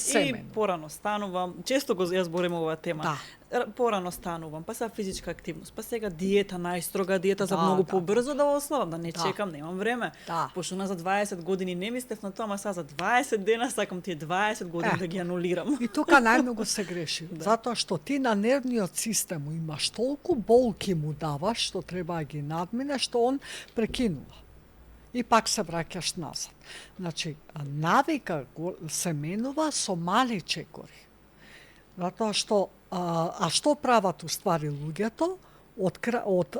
A: порано станувам. Често ја зборим оваа тема.
B: Да.
A: Порано станувам, па сега физичка активност, па сега диета, најстрога диета за многу побрзо да ослабам, да не чекам, немам време. Пошто за 20 години не мислев на тоа, ама сега за 20 дена сакам тие 20 години да ги анулирам.
B: И тука најмногу се греши, затоа што ти на нервниот систем имаш толку болки му даваш што треба да ги надмине, што он прекинува. И пак се враќаш назад. Значи, навика се менува со мали чекори. Затоа што што прават уствари луѓето? Од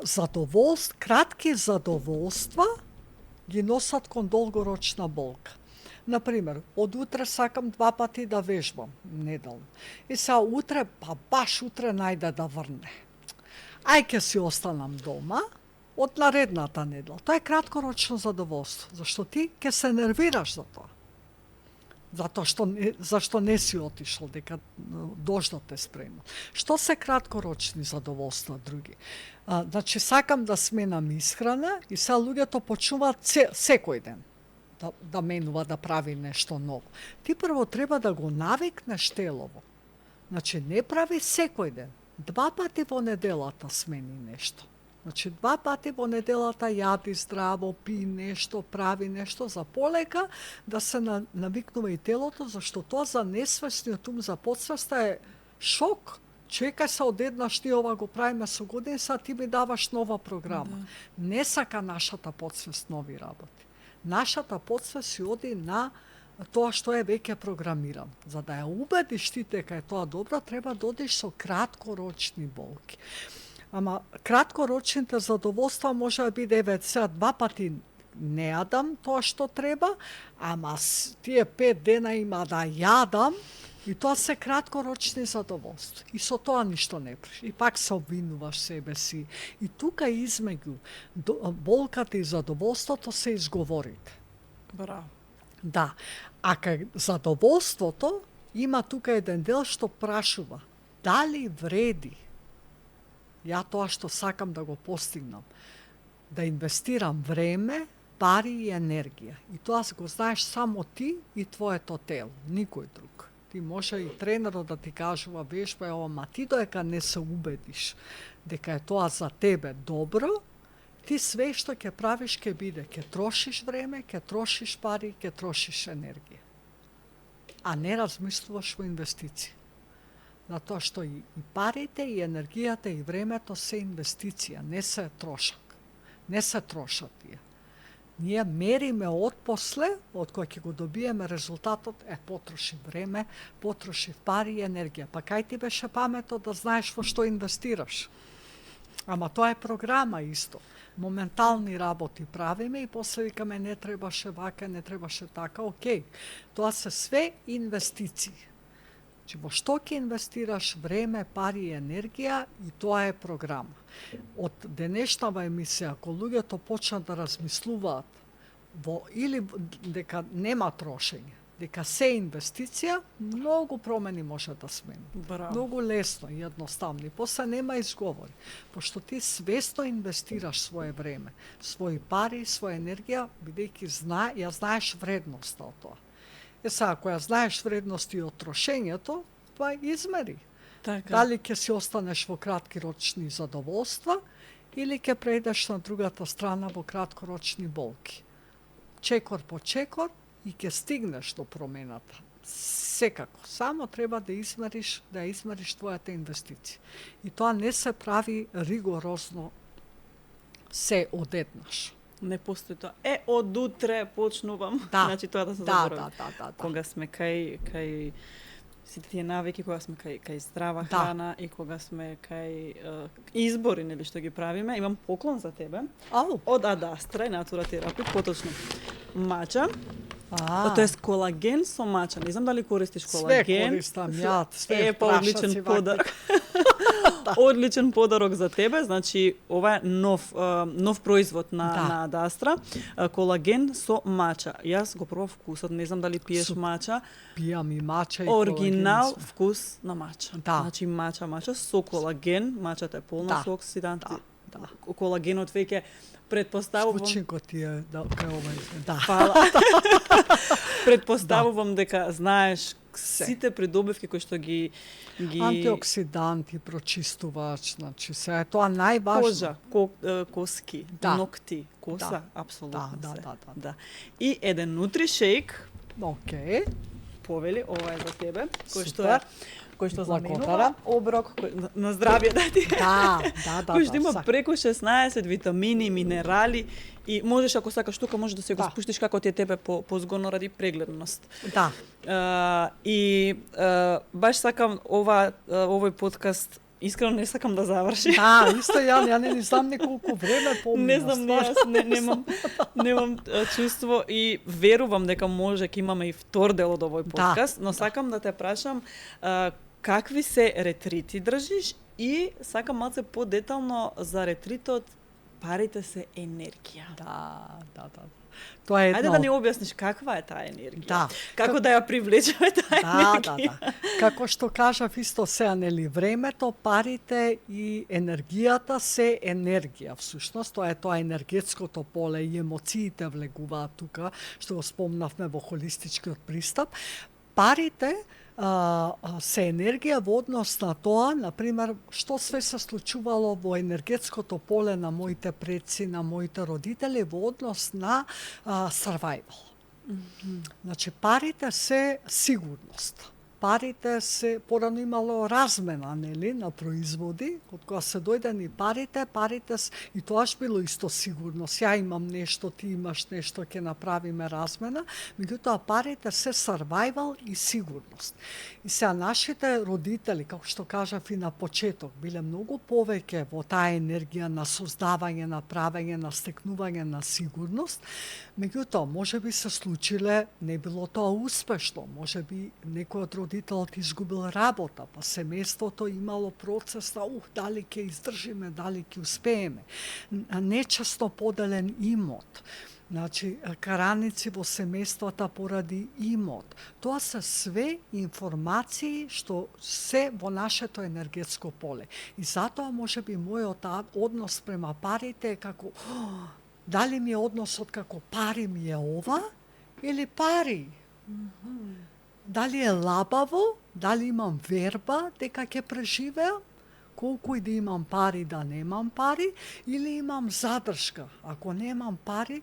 B: задоволство, кратки задоволства ги носат кон долгорочна болка. Например, од утре сакам 2 пати да вежбам неделно. И сега утре, па баш утре најде да врне. Ај ќе си останам дома, од наредната недела. Тоа е краткорочно задоволство, зашто ти ќе се нервираш за тоа. Зашто не си отишол, дека дождот е спремал. Што се краткорочни задоволства други? Значи, сакам да сменам исхрана и сега луѓето почнуваат секој ден да менува, да прави нешто ново. Ти прво треба да го навикнеш телово. Значи, не прави секој ден. 2 пати во неделата смени нешто. Значи, 2 пати во неделата јади здраво, пи нешто, прави нешто за полека, да се навикнува и телото, зашто тоа за несвесниот ум, за подсвеста е шок, чекај се одеднаш, ти ова го правиме со години, са ти ми даваш нова програма. Не сака нашата подсвест нови работи. Нашата подсвест си оди на тоа што е веќе програмирано. За да ја убедиш ти дека е тоа добро, треба да одиш со краткорочни болки. Ама краткорочните задоволства може да биде сега 2 пати не јадам тоа што треба, ама тие 5 дена има да јадам, и тоа се краткорочни задоволства. И со тоа ништо не приш. И пак се обвинуваш себе си. И тука измеѓу болката и задоволството се изговорите.
A: Браво.
B: Да. А кај задоволството има тука еден дел што прашува дали вреди ја тоа што сакам да го постигнам, да инвестирам време, пари и енергија. И тоа го знаеш само ти и твоето тело, никој друг. Ти може и тренерот да ти кажува вежба е ова, ма ти доека не се убедиш дека е тоа за тебе добро, ти све што ќе правиш ќе биде, ќе трошиш време, ќе трошиш пари, ќе трошиш енергија. А не размислуваш во инвестиции. Затоа што и парите, и енергијата, и времето се инвестиција, не се трошак. Не се трошат тие. Ние мериме отпосле, од кој ќе го добиеме резултатот, потроши време, потроши пари и енергија. Па кај ти беше паметот да знаеш во што инвестираш? Ама тоа е програма исто. Моментални работи правиме и после викаме не требаше вака, не требаше така. Океј, тоа се све инвестиции. Че во што ќе инвестираш време, пари и енергија, и тоа е програма. Од денешнава емисија, ако луѓето почнат да размислуваат или дека нема трошење, дека се инвестиција, многу промени може да смени.
A: Браво.
B: Многу лесно и едноставно. И после нема изговори. Пошто ти свесно инвестираш свое време, своји пари, своја енергија, бидејќи ја знаеш вредноста од тоа. Сега, ако ја знаеш вредности од трошењето, па измери.
A: Така.
B: Дали ќе си останеш во краткорочни задоволства или ќе преидеш на другата страна во краткорочни болки. Чекор по чекор и ќе стигнеш до промената. Секако. Само треба да измериш твојата инвестиција. И тоа не се прави ригорозно се одеднаш.
A: Не постои тоа. Од утре почнувам.
B: Да.
A: Значи тоа да се заборави.
B: Да.
A: Кога сме кај сите тие навики, кога сме кај здрава храна и кога сме кај избори, нели што ги правиме, имам поклон за тебе. Од Адастра и Натура терапи, поточно мача. Тоа е колаген со мача. Не знам дали користиш колаген.
B: Све користам, све
A: одличен подарок. Одличен подарок за тебе. Значи, ова е нов производ на Адастра. Колаген со мача. Јас го пробав вкусот, не знам дали пиеш мача.
B: Пијам и мача и
A: оригинал вкус на мача.
B: Да.
A: Значи мача со колаген, мачата е полна со оксиданти. Колагенот веќе предпоставувам.
B: Звучинко ти е кај ова. Да.
A: Фала. Предпоставувам дека знаеш сите придобивки кои што ги
B: антиоксиданти, прочистувач, значи се е тоа најважно.
A: Кожа, коски, нокти, коса, апсолутно се. Да. И еден нутришейк.
B: Океј.
A: Повели, ова е за тебе, кој што заменува оброк на здравје да ти. Кој што има преку 16 витамини, минерали и можеш, ако сакаш тука, можеш да се го спуштиш како ти е тебе позгодно ради прегледност.
B: Да.
A: Баш сакам овој подкаст, искрено не сакам да заврши.
B: Исто ја не знам неколку време поминам.
A: Не знам, немам чувство и верувам дека може ќе имаме и втор дел од овој подкаст, но сакам да те прашам какви се ретрити држиш и сакам малце подетално за ретритот парите се енергија.
B: Да. Тоа е
A: Ајде да ни објасниш каква е таа енергија.
B: Да.
A: Како да ја привлечеме таа енергија.
B: Да. Како што кажав исто сега, нели, времето, парите и енергијата се енергија всушност. Тоа е енергетското поле и емоциите влегуваат тука, што го спомнавме во холистичкиот пристап. Парите се енергија во однос на тоа, например, што све се случувало во енергетското поле на моите предци, на моите родители во однос на survival. Значи, парите се сигурност. парите се порано имало размена, нели, на производи, од кога се дојдени парите и тоаш било исто сигурно. Ја имам нешто, ти имаш нешто, ќе направиме размена, меѓутоа парите се survival и сигурност. И сега нашите родители, како што кажав и на почеток, биле многу повеќе во таа енергија на создавање, на правење, на стекнување на сигурност, меѓутоа можеби се случиле, не било тоа успешно, можеби некој од родителот изгубил работа, па семејството имало процес на дали ќе издржиме, дали ќе успееме. Нечесно поделен имот. Значи, караници во семејствата поради имот. Тоа се све информации што се во нашето енергетско поле. И затоа можеби мојот однос према парите е како дали ми е односот како пари ми е ова или пари? Дали е лабаво, дали имам верба дека ќе преживеам, колку и да имам пари да немам пари, или имам задршка. Ако немам пари,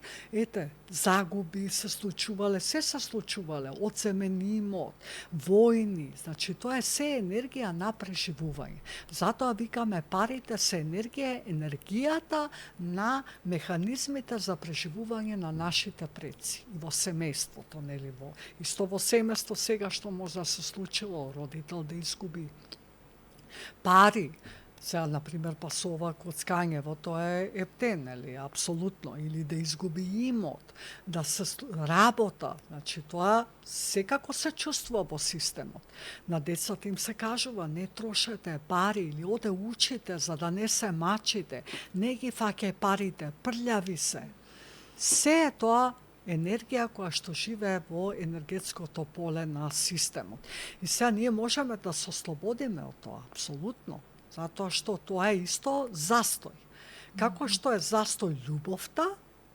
B: загуби се случувале, се случувале, оцемени имот, војни, значи тоа е се енергија на преживување. Затоа викаме парите се енергијата на механизмите за преживување на нашите предци и во семејството, нели исто во семејство сега што може да се случило родител да изгуби пари. Сега, например, па со ова коцкањево, тоа е ептен, нели, апсолутно, или да изгуби имот, да се работа, значи тоа секако се чувствува во системот. На децата им се кажува, не трошете пари, или оде учите за да не се мачите, не ги фаќај парите, прљави се. Се е тоа енергија која што живее во енергетското поле на системот. И сега ние можеме да се ослободиме од тоа, апсолутно, затоа што тоа е исто застој. Како што е застој љубовта,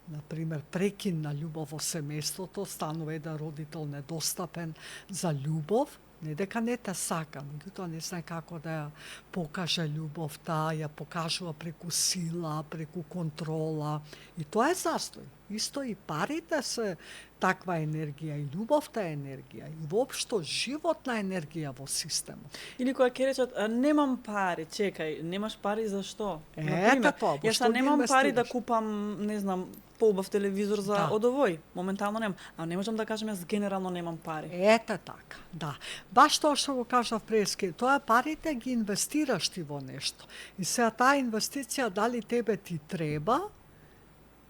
B: например, прекин на љубов во семејството, станува еден родител недостапен за љубов, не дека не те сака, меѓутоа не знае како да ја покаже љубовта, ја покажува преку сила, преку контрола, и тоа е застој. Исто и парите се таква енергија, и љубовта е енергија, и воопшто животна енергија во системот.
A: Или која ќе речат, немам пари, чекај, немаш пари за што?
B: Тоа,
A: јас немам пари да купам, не знам, поубав телевизор за одовој, моментално немам, а не можам да кажам јас генерално немам пари.
B: Така, да. Баш тоа што го кажав прески, тоа парите ги инвестираш ти во нешто. И сега таа инвестиција дали тебе ти треба,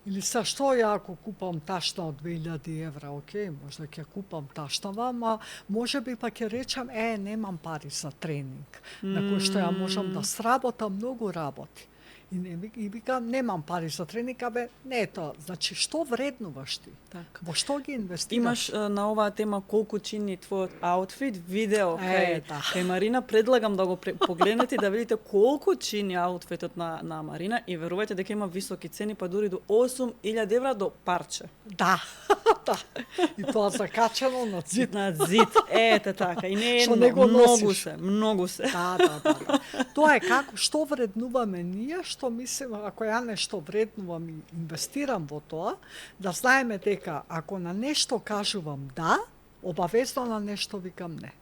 B: или са што ја ако купам ташна од 2000 евра, окей, можда ќе купам таштава, ама можеби па ќе речам, немам пари за тренинг, на кој што ја можам да сработам многу работи. И викам, немам пари за тренинг, не е тоа. Значи, што вреднуваш ти?
A: Така.
B: Во што ги инвестираш?
A: Имаш на оваа тема колку чини твојот аутфит, видео кај Марина, предлагам да го погледнете и да видите колку чини аутфитот на Марина и верувајте дека има високи цени, па дури до 8000 евра до парче.
B: Да. И тоа закачено на зид.
A: На зид, така. И не е многу се.
B: Да. Тоа е како, што вреднуваме ние, што мислим, ако ја нешто вреднувам и инвестирам во тоа, да знаеме дека ако на нешто кажувам да, обавезно на нешто викам не.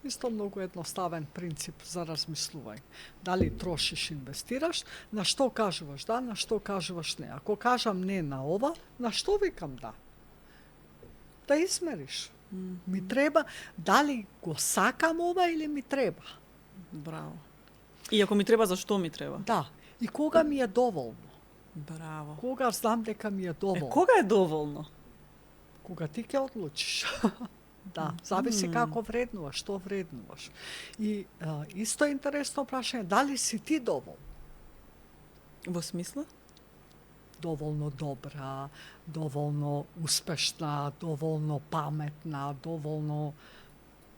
B: Исто многу едноставен принцип за размислување. Дали трошиш, инвестираш, на што кажуваш да, на што кажуваш не. Ако кажам не на ова, на што викам да? Да измериш. Ми треба, дали го сакам ова или ми треба?
A: Браво. И ако ми треба, зашто ми треба?
B: Да. И кога ми е доволно?
A: Браво.
B: Кога знам дека ми е доволно?
A: Кога е доволно?
B: Кога ти ќе одлучиш. Да, зависи како вреднуваш, што вреднуваш. И исто е интересно прашање, дали си ти доволна?
A: Во смисла?
B: Доволно добра, доволно успешна, доволно паметна, доволно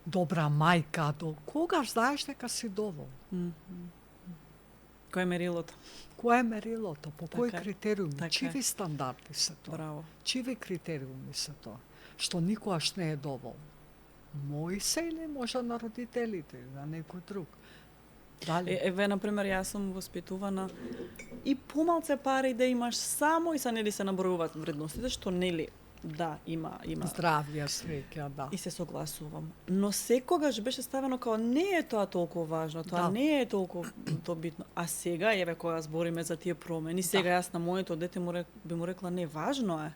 B: добра мајка. Кога знаеш дека си доволна?
A: Кој е мерилото?
B: Кој е мерилото? По кои критериуми? Чиви стандарди се тоа?
A: Браво.
B: Чиви критериуми се тоа? Што никогаш не е доволно. Мои се или може на родителите, на некој друг. Дали?
A: Еве, например, јас сум воспитувана и помалце пари да имаш само и са нели се набројуваат вредностите, што нели Да, има.
B: Здравје, среќа, да.
A: И се согласувам. Но секогаш беше ставено као не е тоа толку важно, тоа не е толку битно. А сега, еве, кога збориме за тие промени, сега јас на моето дете би му рекла не важно е.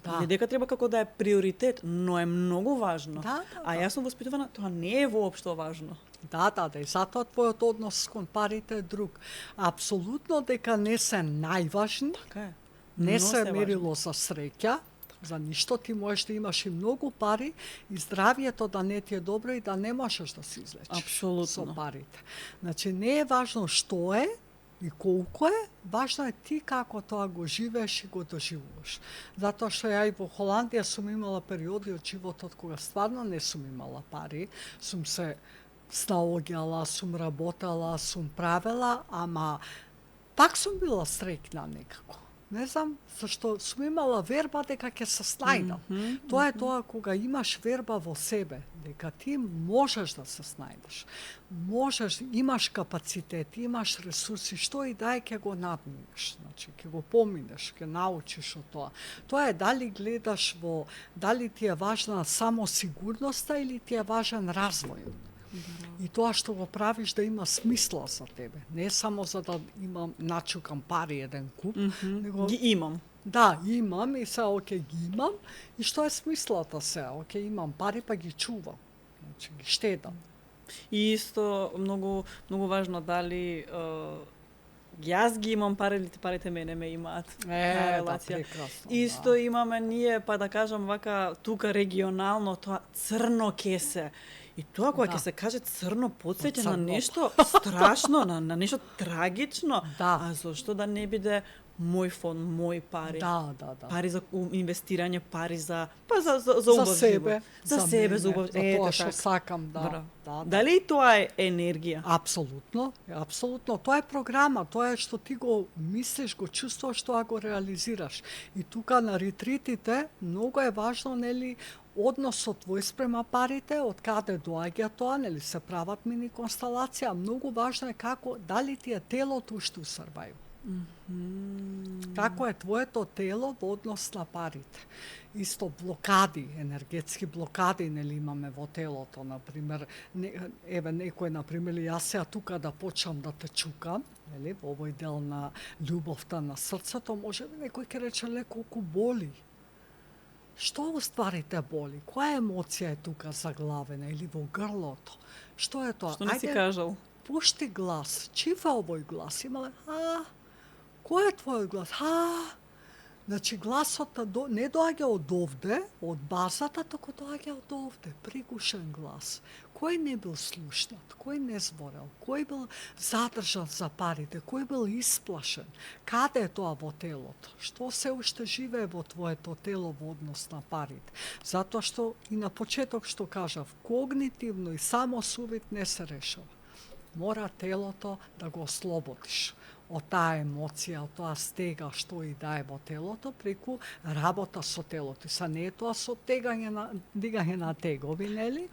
A: Да. Не дека треба како да е приоритет, но е многу важно. А јас сум воспитувана, тоа не е воопшто важно.
B: Да, и затоа твојот однос кон парите е друг. Апсолутно дека не се најважни.
A: Така е.
B: Не се мерило за среќа, за ништо. Ти можеш да имаш и многу пари и здравието да не ти е добро и да не можеш да се излечиш.
A: Апсолутно.
B: Со парите. Значи не е важно што е и колку е, важно е ти како тоа го живееш и го доживуваш. Затоа што ја и во Холандија сум имала периоди од животот кога стварно не сум имала пари, сум се снаоѓала, сум работела, сум правела, ама пак сум била среќна некако. Не знам, зашто сум имала верба дека ќе се снајдам. Тоа е тоа кога имаш верба во себе, дека ти можеш да се снајдеш. Можеш, имаш капацитет, имаш ресурси, што и да е ќе го надминеш. Значи, ќе го поминеш, ќе научиш од тоа. Тоа е дали гледаш во, дали ти е важна само сигурноста или ти е важен развојот. И тоа што го правиш да има смисла за тебе. Не само за да имам начукам пари еден куп, него
A: ги имам.
B: Да, имам и сега ги имам. И што е смислата сега? Имам пари па ги чувам. Значи ги штедам.
A: И исто многу важно дали јас ги имам пари или парите мене ме имаат.
B: Да, прекрасно.
A: Исто имаме ние, па да кажам вака, тука регионално тоа црно кесе. И тоа кога ќе се каже црно потсеќа на нешто страшно, на нешто трагично. А зошто да не биде мој фонд, мои пари?
B: Да.
A: Пари за инвестирање, пари за убав
B: себе,
A: за себе, за убав.
B: За тоа што сакам, да.
A: Дали тоа е енергија?
B: Апсолутно. Тоа е програма, тоа е што ти го мислиш, го чувствуваш, тоа го реализираш. И тука на ретритите многу е важно, нели, односот твој спрема парите, од каде доаѓа тоа, нели се прават мини констелација, многу важно е како, дали ти е телото уште усрбају. Како е твоето тело во однос на парите. Исто блокади, енергетски блокади, нели имаме во телото, например, некој, например, јас сега тука да почнам да те чукам, нели, во овој дел на љубовта на срцето, може би некој ќе рече, колку боли. Што уствари те боли? Која емоција е тука заглавена или во грлото? Што е тоа?
A: Што не си кажал?
B: Пушти глас. Чив е овој глас? Имале, кој е твојот глас? Значи гласот не доаѓа од овде, од базата, току доаѓа од овде, пригушен глас. Кој не бил слушнат, кој не зборел, кој бил задржан за парите, кој бил исплашен, каде е тоа во телото, што се уште живее во твоето тело во однос на парите. Затоа што и на почеток што кажав, когнитивно и само сувид не се решава. Мора телото да го ослободиш од таа емоција, од тоа стега што и да е во телото, преку работа со телото. Са не е тоа со дигање на тегови, нели?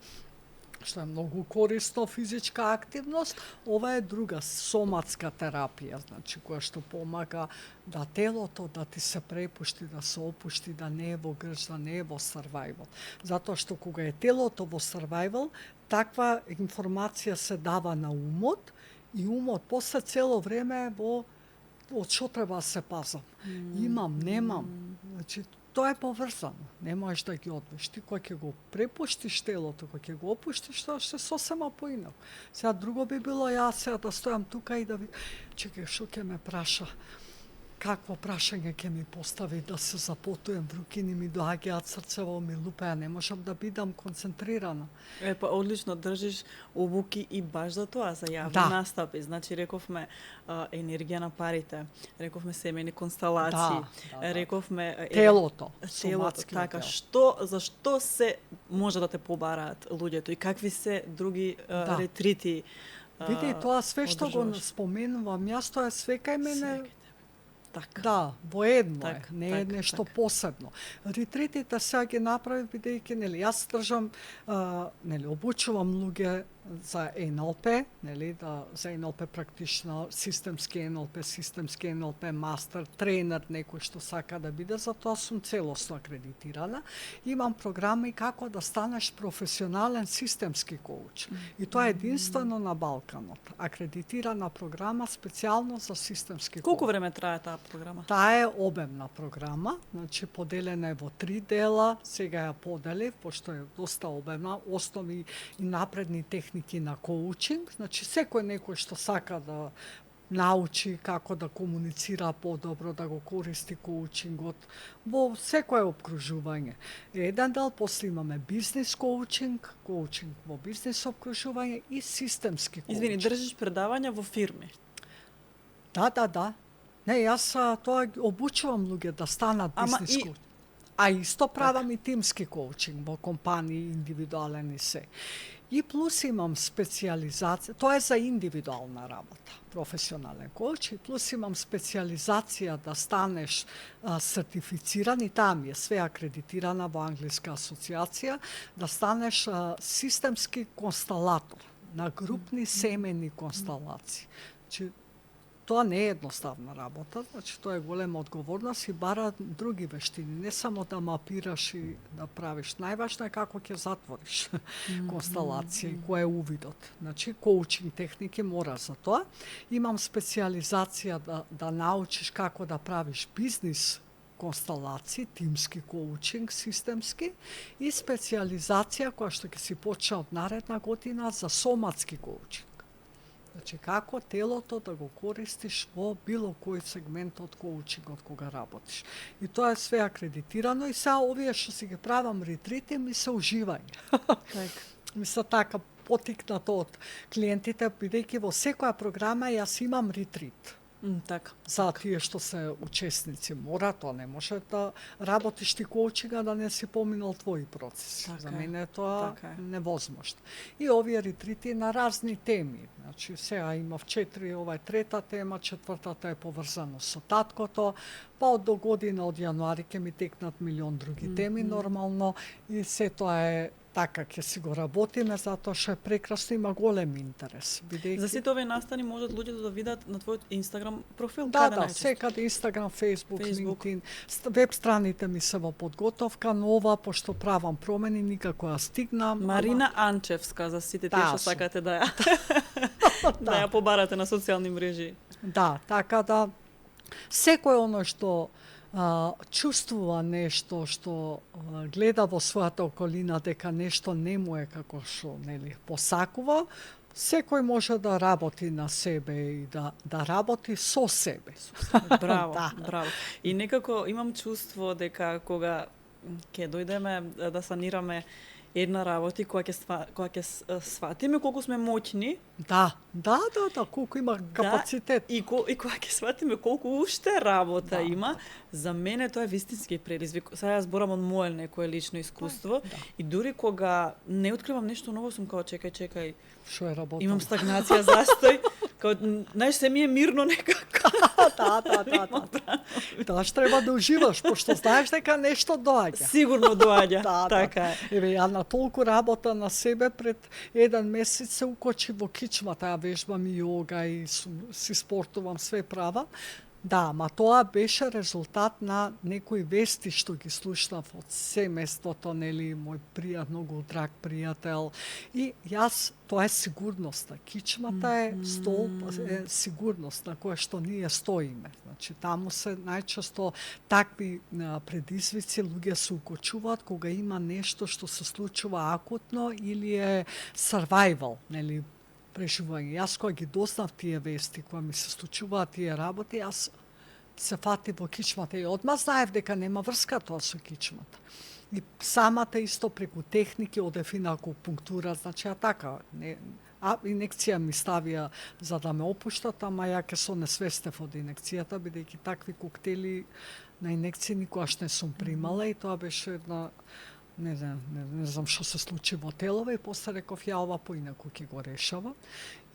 B: Што е многу корисно, физичка активност, ова е друга соматска терапија, значи која што помага да телото да ти се препушти, да се опушти, да не е во грч, да не е во survival. Затоа што кога е телото во survival, таква информација се дава на умот и умот после цело време во од што треба да се пазам. Имам, немам. Значи тоа е поврзано. Не можеш да ги одвеш. Ти кога ќе го препуштиш телото, кога ќе го опуштиш, тоа ще сосема поинаку. Сега друго би било јас сега да стојам тука и да ви... Чекај, што ќе ме праша? Какво прашање ќе ми постави да се запотуjem, врукини ми доаѓаат, срцево ми лупеа, не можам да бидам концентрирана.
A: Па одлично држиш обуки и баш за тоа, за јавни настапи. Значи рековме енергија на парите, рековме семени констелации, рековме
B: телото,
A: така, зашто се може да те побараат луѓето и какви се други ретрити.
B: Види, тоа све што го споменувам, јас тоа све кај мене.
A: Така.
B: Да, во едно е, не е нешто посебно. Ретритите сега ги направи бидејќи, нели, јас држам, нели, обучувам луѓе за НЛП, нели, за НЛП практично, системски НЛП мастер, тренер, некој што сака да биде, за тоа сум целосно акредитирана. Имам програми како да станеш професионален системски коуч. И тоа е единствено на Балканот. Акредитирана програма специјално за системски коуч.
A: Колку време трае таа програма?
B: Таа е обемна програма, значи поделена е во 3 дела, сега ја поделив, пошто е доста обемна, основи и напредни техники на коучинг, значи секој некој што сака да научи како да комуницира подобро, да го користи коучингот во секое обкружување. Еден дел, после имаме бизнес коучинг, коучинг во бизнес обкружување и системски коучинг.
A: Извини, држиш предавања во фирми?
B: Да. Не, јас тоа обучувам луѓе да станат бизнес коучинг. А исто правам и тимски коучинг во компании, индивидуален и се. И плюс имам специализација, тоа е за индивидуална работа, професионален коуч, и плюс имам специализација да станеш сертифициран, и таа ми е све акредитирана во Англиска асоциација, да станеш системски консталатор на групни семени консталации. Значи, тоа не е едноставна работа, значи тоа е голема одговорност и бара други вештини, не само да мапираш и да правиш. Најважно е како ќе затвориш консталација и кој е увидот. Значи, коучинг техники мора за тоа. Имам специализација да научиш како да правиш бизнис консталации, тимски коучинг, системски, и специализација која што ќе си почне од наредна година за соматски коучинг. Значи, како телото да го користиш во било кој сегмент од коучингот кога работиш. И тоа е све акредитирано, и сега овие што си ги правам ретрити ми се уживање. Ми се така потикнато од клиентите, бидејќи во секоја програма јас имам ретрит.
A: Така.
B: За тие што се учесници, мора, тоа не може да работиш ти коучинга да не си поминал твои процеси.
A: Така
B: за мене е тоа
A: така
B: невозможно. И овие ретрити на разни теми. Значи, сега имав 4, ова е трета тема, четвртата е поврзано со таткото, па од до година, од јануари ќе ми текнат милион други теми нормално, и се тоа е така, ќе си го работиме, затоа што е прекрасно, има голем интерес.
A: За сите овие настани можат луѓето да видат на твојот Инстаграм профил?
B: Да, секаде Инстаграм, Фејсбук, LinkedIn. Веб страните ми се во подготовка, нова, пошто правам промени, никако ја стигнам.
A: Марина Анчевска, за сите тие што сакате да ја да ја побарате на социјални мрежи.
B: Да, така да секој оно што чувствува нешто, што гледа во својата околина дека нешто не му е како што, нели, посакува, секој може да работи на себе и да работи со себе.
A: Браво, браво. И некако имам чувство дека кога ќе дојдеме да санираме една работа која ќе сватиме колку сме моќни.
B: Да, колку има капацитет.
A: И кога ќе сватиме колку уште работа има, за мене тоа е вистински предизвик. Сега јас зборам од мое некое лично искуство, и дури кога не откривам нешто ново, сум као чекај.
B: Што е работа?
A: Имам стагнација, застој. Знаеш, се ми е мирно некако.
B: Да. Тоа што треба да уживаш, пошто знаеш дека нешто доаѓа.
A: Сигурно доаѓа, така е.
B: Еве, ја на толку работа на себе, пред 1 месец се укочи во кичмата, ја вежбам и јога и си спортувам, све правам. Да, ма тоа беше резултат на некои вести што ги слушнав од семејството, нели, мој многу драг пријател. И јас, тоа е сигурноста. Кичмата е столб, е сигурност на која што ние стоиме. Значи, таму се најчесто такви предизвици луѓе се укочуваат кога има нешто што се случува акутно или е survival, нели, преживување. Јас кога ги дознав тие вести, кога ми се случуваат тие работи, јас се фатив во кичмата и одма знаев дека нема врска тоа со кичмата. И самата исто преку техники одев и на акупунктура, значи така, инекција ми ставија за да ме опуштат, ама ја ке со несвестев од инекцијата, бидејќи такви коктели на инекција никогаш не сум примала, и тоа беше една не знам што се случи во телове, и после реков ја ова поинаку ќе го решава,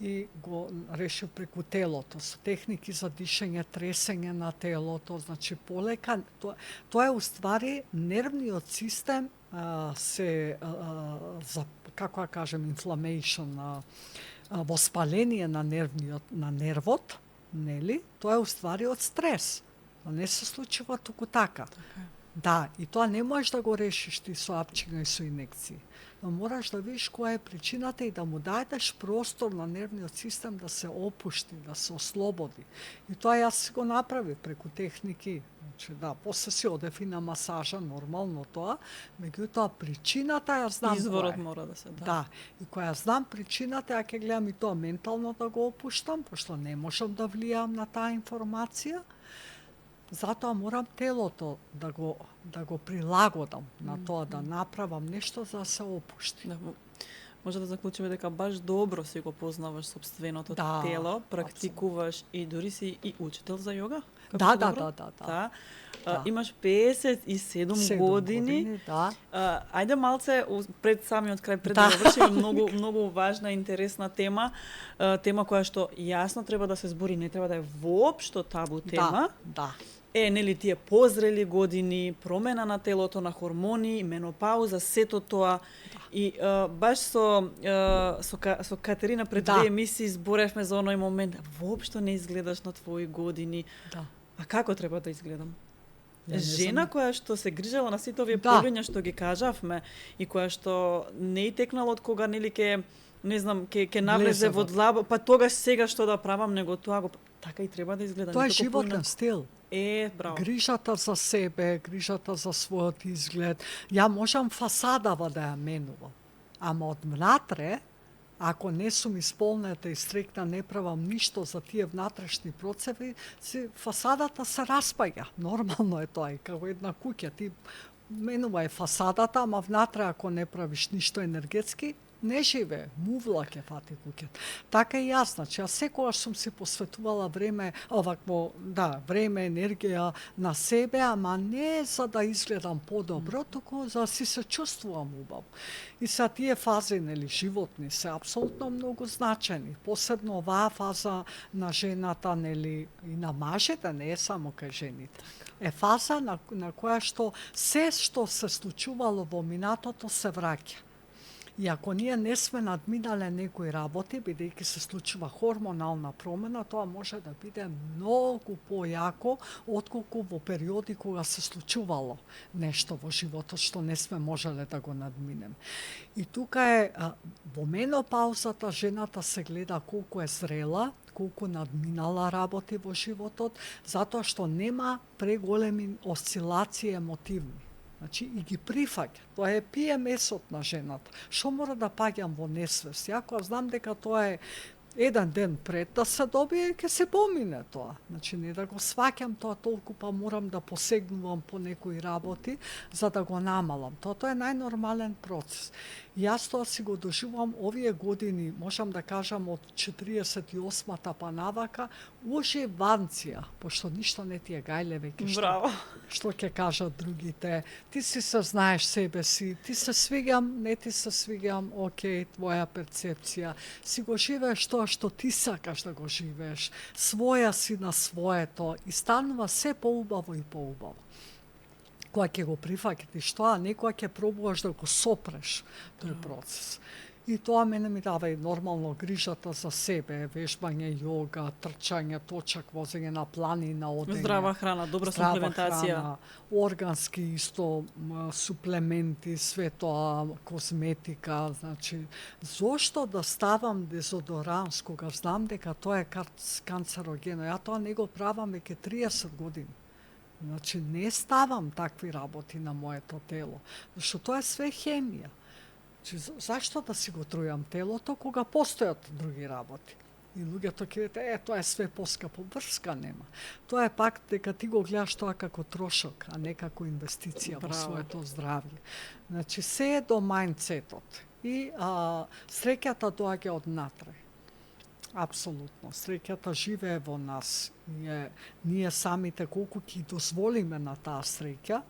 B: и го решив преку телото со техники за дишење, тресење на телото, значи полека. Тоа е уствари нервниот систем се како да кажем, inflammation, воспаление на нервот, нели? Тоа е уствари од стрес. Не се случува туку така. Да, и тоа не можеш да го решиш ти со апчиња и со инекции. Но мораш да видиш која е причината и да му дадеш простор на нервниот систем да се опушти, да се ослободи. И тоа јас си го направив преку техники. Значи, да, после си одев и на масажа, нормално тоа, меѓутоа причината ја знам.
A: Изворот мора да се
B: Да, и која знам причината, ја ќе гледам и тоа ментално да го опуштам, пошто не можам да влијам на таа информација. Затоа морам телото да го прилагодам на тоа, да направам нешто за да се опушти.
A: Да, може да заклучиме дека баш добро си го познаваш собственото тело, практикуваш и дури си и учител за јога?
B: Да.
A: Имаш 57 години.
B: Да.
A: Ајде малце пред самиот крај, пред да завршиме, многу важна, интересна тема, тема која што јасно треба да се збори, не треба да е воопшто табу тема.
B: Да.
A: Нели тие позрели години, промена на телото, на хормони, менопауза, сето тоа. И баш со Катерина пред две емисии зборевме за оној момент. Воопшто не изгледаш на твои години.
B: Да.
A: А како треба да изгледам? Жена која што се грижала на сите овие полиња што ги кажавме и која што не и текнала од кога нели ке навлезе во длаба, па тогаш сега што да правам, него тоа го така и треба да изгледа.
B: Тоа е животен стил.
A: Браво.
B: Грижата за себе, грижата за својот изглед. Ја можам фасадава да ја менувам, ама од внатре, ако не сум исполнета и стрекна, не правам ништо за тие внатрешни процеси, фасадата се распаѓа. Нормално е тоа, и како една куќа. Ти менувај фасадата, ама внатре ако не правиш ништо енергетски, не живе, мувла ќе фати куќата. Така и јас, значи, јас секогаш сум си посветувала време, време, енергија на себе, ама не за да изгледам подобро, туку за да си се чувствувам убаво. И са тие фази, нели, животни се апсолутно многу значени. Посебно оваа фаза на жената, нели, и на мажете, не е само кај жените. Е фаза на која што се што се случувало во минатото се враќа. И ако ние не сме надминале некои работи, бидејќи се случува хормонална промена, тоа може да биде многу појако отколку во периоди кога се случувало нешто во животот што не сме можеле да го надминеме. И тука е во менопаузата жената се гледа колку е зрела, колку надминала работи во животот, затоа што нема преголеми осцилации емотивни. Значи, и ги прифаќа. Тоа е PMS-от на жената. Што мора да паѓам во несвест? Ако знам дека тоа е еден ден пред да се добие, ќе се помине тоа. Значи, не да го сваќам тоа толку, па морам да посегнувам по некои работи, за да го намалам. Тоа е најнормален процес. Јас тоа си го доживувам овие години, можам да кажам од 48-та па навака, уживанција, пошто ништо не ти е гајле веќе што ќе кажат другите. Ти си се знаеш себе си, ти се свигам, не ти се свигам, окей, твоја перцепција. Си го живееш тоа што ти сакаш да го живееш, своја си на своето и станува се поубаво и поубаво. Кога ќе го прифаќаш тоа, некоја ќе пробуваш да го сопреш тој процес. И тоа мене ми дава и нормално грижата за себе, вежбање, јога, трчање, точак, возење на планина, одење.
A: Здрава храна, добра суплементација.
B: Храна, органски исто суплементи, све тоа, козметика, значи, зошто да ставам дезодоранс кога знам дека тоа е канцерогено? Ја тоа не го правам веќе 30 години. Значи, не ставам такви работи на моето тело, зашто тоа е све хемија. Зашто да си го трујам телото кога постојат други работи? И луѓето ќе речат, тоа е све поскапо, врска нема. Тоа е пак дека ти го гледаш тоа како трошок, а не како инвестиција во своето здравје. Значи, се е до мајндсетот. И среќата доаѓа од натре. Апсолутно. Среќата живее во нас. Ние самите колку ќе дозволиме на таа среќа,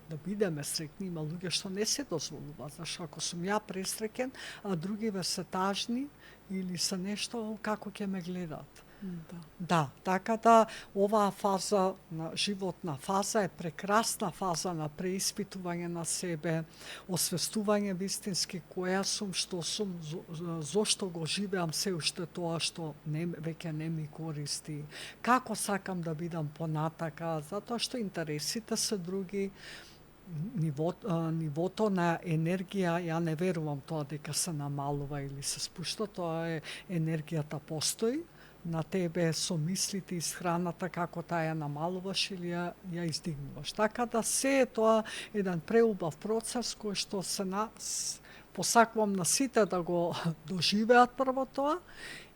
B: да бидеме среќни, има луѓе што не се дозволува. Зашто ако сум ја пресреќен, а другиве се тажни или се нешто, како ќе ме гледаат? Да, така да оваа фаза на животна фаза е прекрасна фаза на преиспитување на себе, освестување вистински која сум, што сум, зошто го живеам се уште тоа што веќе не ми користи, како сакам да бидам понатака, затоа што интересите се други, нивото на енергија, ја не верувам тоа дека се намалува или се спушта, тоа е енергијата постои, на тебе со мислите и храната како таа ја намалуваш или ја издигнуваш. Така да се е тоа еден преубав процес кој што посакувам на сите да го доживеат прво тоа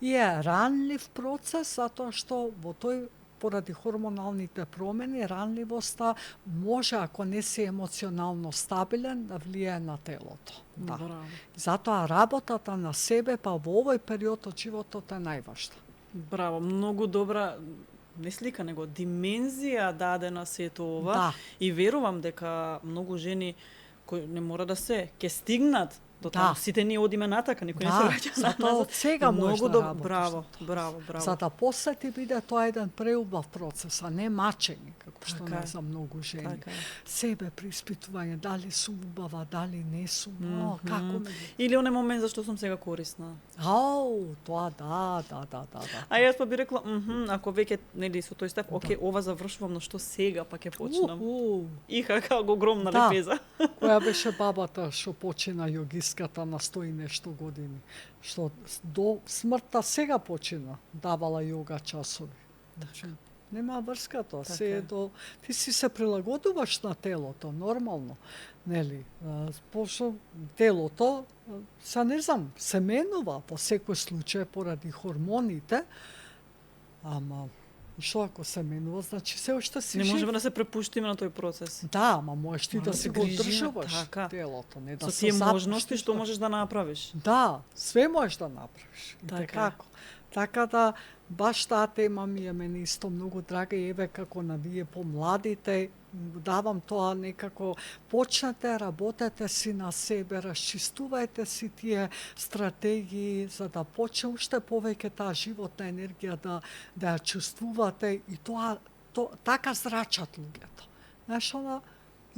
B: и е ранлив процес затоа што во тој поради хормоналните промени, ранливоста може, ако не си емоционално стабилен, да влијае на телото. Да. Затоа работата на себе, па во овој период од животот е најважна.
A: Браво, многу добра, не слика, него димензија дадена сето ова.
B: Да.
A: И верувам дека многу жени кои не мора да се, ќе стигнат до таму. Сите ние одиме натака, никој не се враќа назад.
B: Затоа од сега можеш да работиш.
A: Браво.
B: За да после ти биде тоа еден преубав процес, а не мачење, како што не за многу жени. Себе преиспитување, дали сум убава, дали не сум, како ме...
A: Или оне момент зашто сум сега корисна.
B: Тоа да.
A: А јас па би рекла, ако веќе нели со тој став, окей, ова завршувам, но што сега па ќе почнам? Иха го огромна лепеза.
B: Која беше бабата што почина јогиската на 100 и нешто години, што до смртта сега почина, давала јога часови. Нема врска тоа, се до ти си се прилагодуваш на телото нормално, нели? Пошто телото се менува по секој случај поради хормоните, ама што ако се менува, значи се уште си
A: не
B: жив.
A: можеме да се препуштиме на тој процес.
B: Да, ама можеш ти да си го одржуваш телото, не да
A: со тие можности што можеш да направиш.
B: Да, све можеш да направиш. Како? Така да баш таа тема ми е мене исто многу драга и еве како на вие помладите давам тоа некако почнете, работете си на себе, расчистувајте си тие стратегии за да почне уште повеќе таа животна енергија да ја чувствувате и тоа така зрачат луѓето. Знаеш,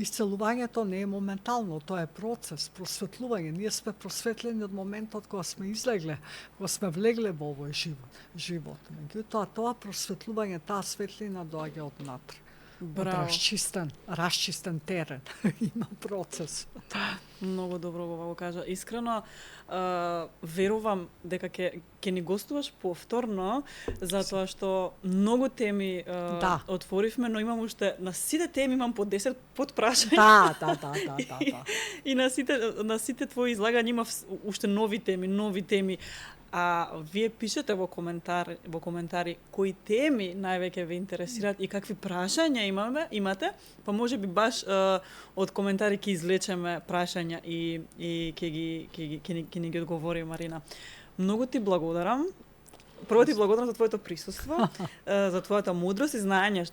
B: исцелувањето не е моментално, тоа е процес, просветлување. Ние сме просветлени од моментот кога сме излегле, кога сме влегле во овој живот. Меѓутоа, тоа просветлување, таа светлина доаѓа од натре.
A: Браво.
B: Расчистен терен. Има процес.
A: Многу добро го кажа. Искрено, верувам дека ќе ни гостуваш повторно, затоа што многу теми отворивме, но имам уште, на сите теми имам по 10 подпрашања.
B: Да.
A: И на сите твои излагања има уште нови теми. А вие пишете во коментари кои теми највеќе ве интересираат и какви прашања имате, па можеби баш од коментари ќе извлечеме прашања и ќе ни ги одговори Марина. Многу ти благодарам. Прво ти благодарам за твоето присуство, за твојата мудрост и знаење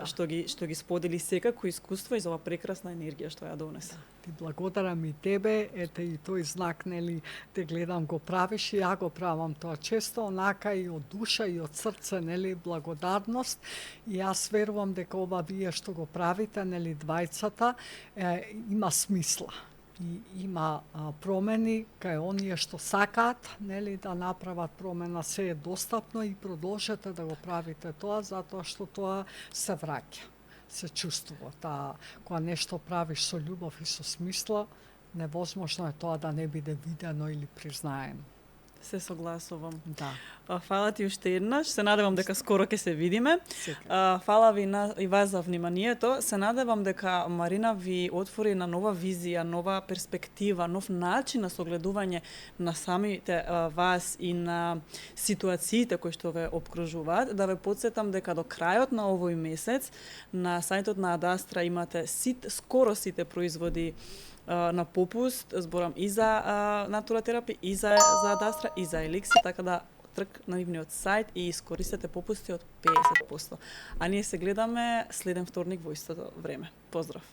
A: што ги сподели секако искуство и за оваа прекрасна енергија што ја донесе.
B: Ти благодарам и тебе, ете и тој знак, нели, те гледам го правиш и ја го правам тоа често, онака и од душа и од срце, нели, благодарност. И јас верувам дека ова вие што го правите, нели, двајцата, има смисла. И има промени кај оние што сакаат, нели, да направат промена, се е достапно и продолжете да го правите тоа, затоа што тоа се враќа, се чувствува. Кога нешто правиш со љубов и со смисла, невозможно е тоа да не биде видено или признаено.
A: Се согласувам.
B: Да.
A: Фала ти уште еднаш. Се надевам дека скоро ќе се видиме. Фала ви и вас за вниманието. Се надевам дека Марина ви отвори на нова визија, нова перспектива, нов начин на согледување на самите вас и на ситуациите кои што ве обкружуваат. Да ве потсетам дека до крајот на овој месец на сајтот на Адастра имате скоро сите производи на попуст, зборам и за натуратерапија, и за Адастра, и за Еликси, така да трк на нивниот сајт и искористете попусти од 50%. А ние се гледаме следен вторник во истото време. Поздрав!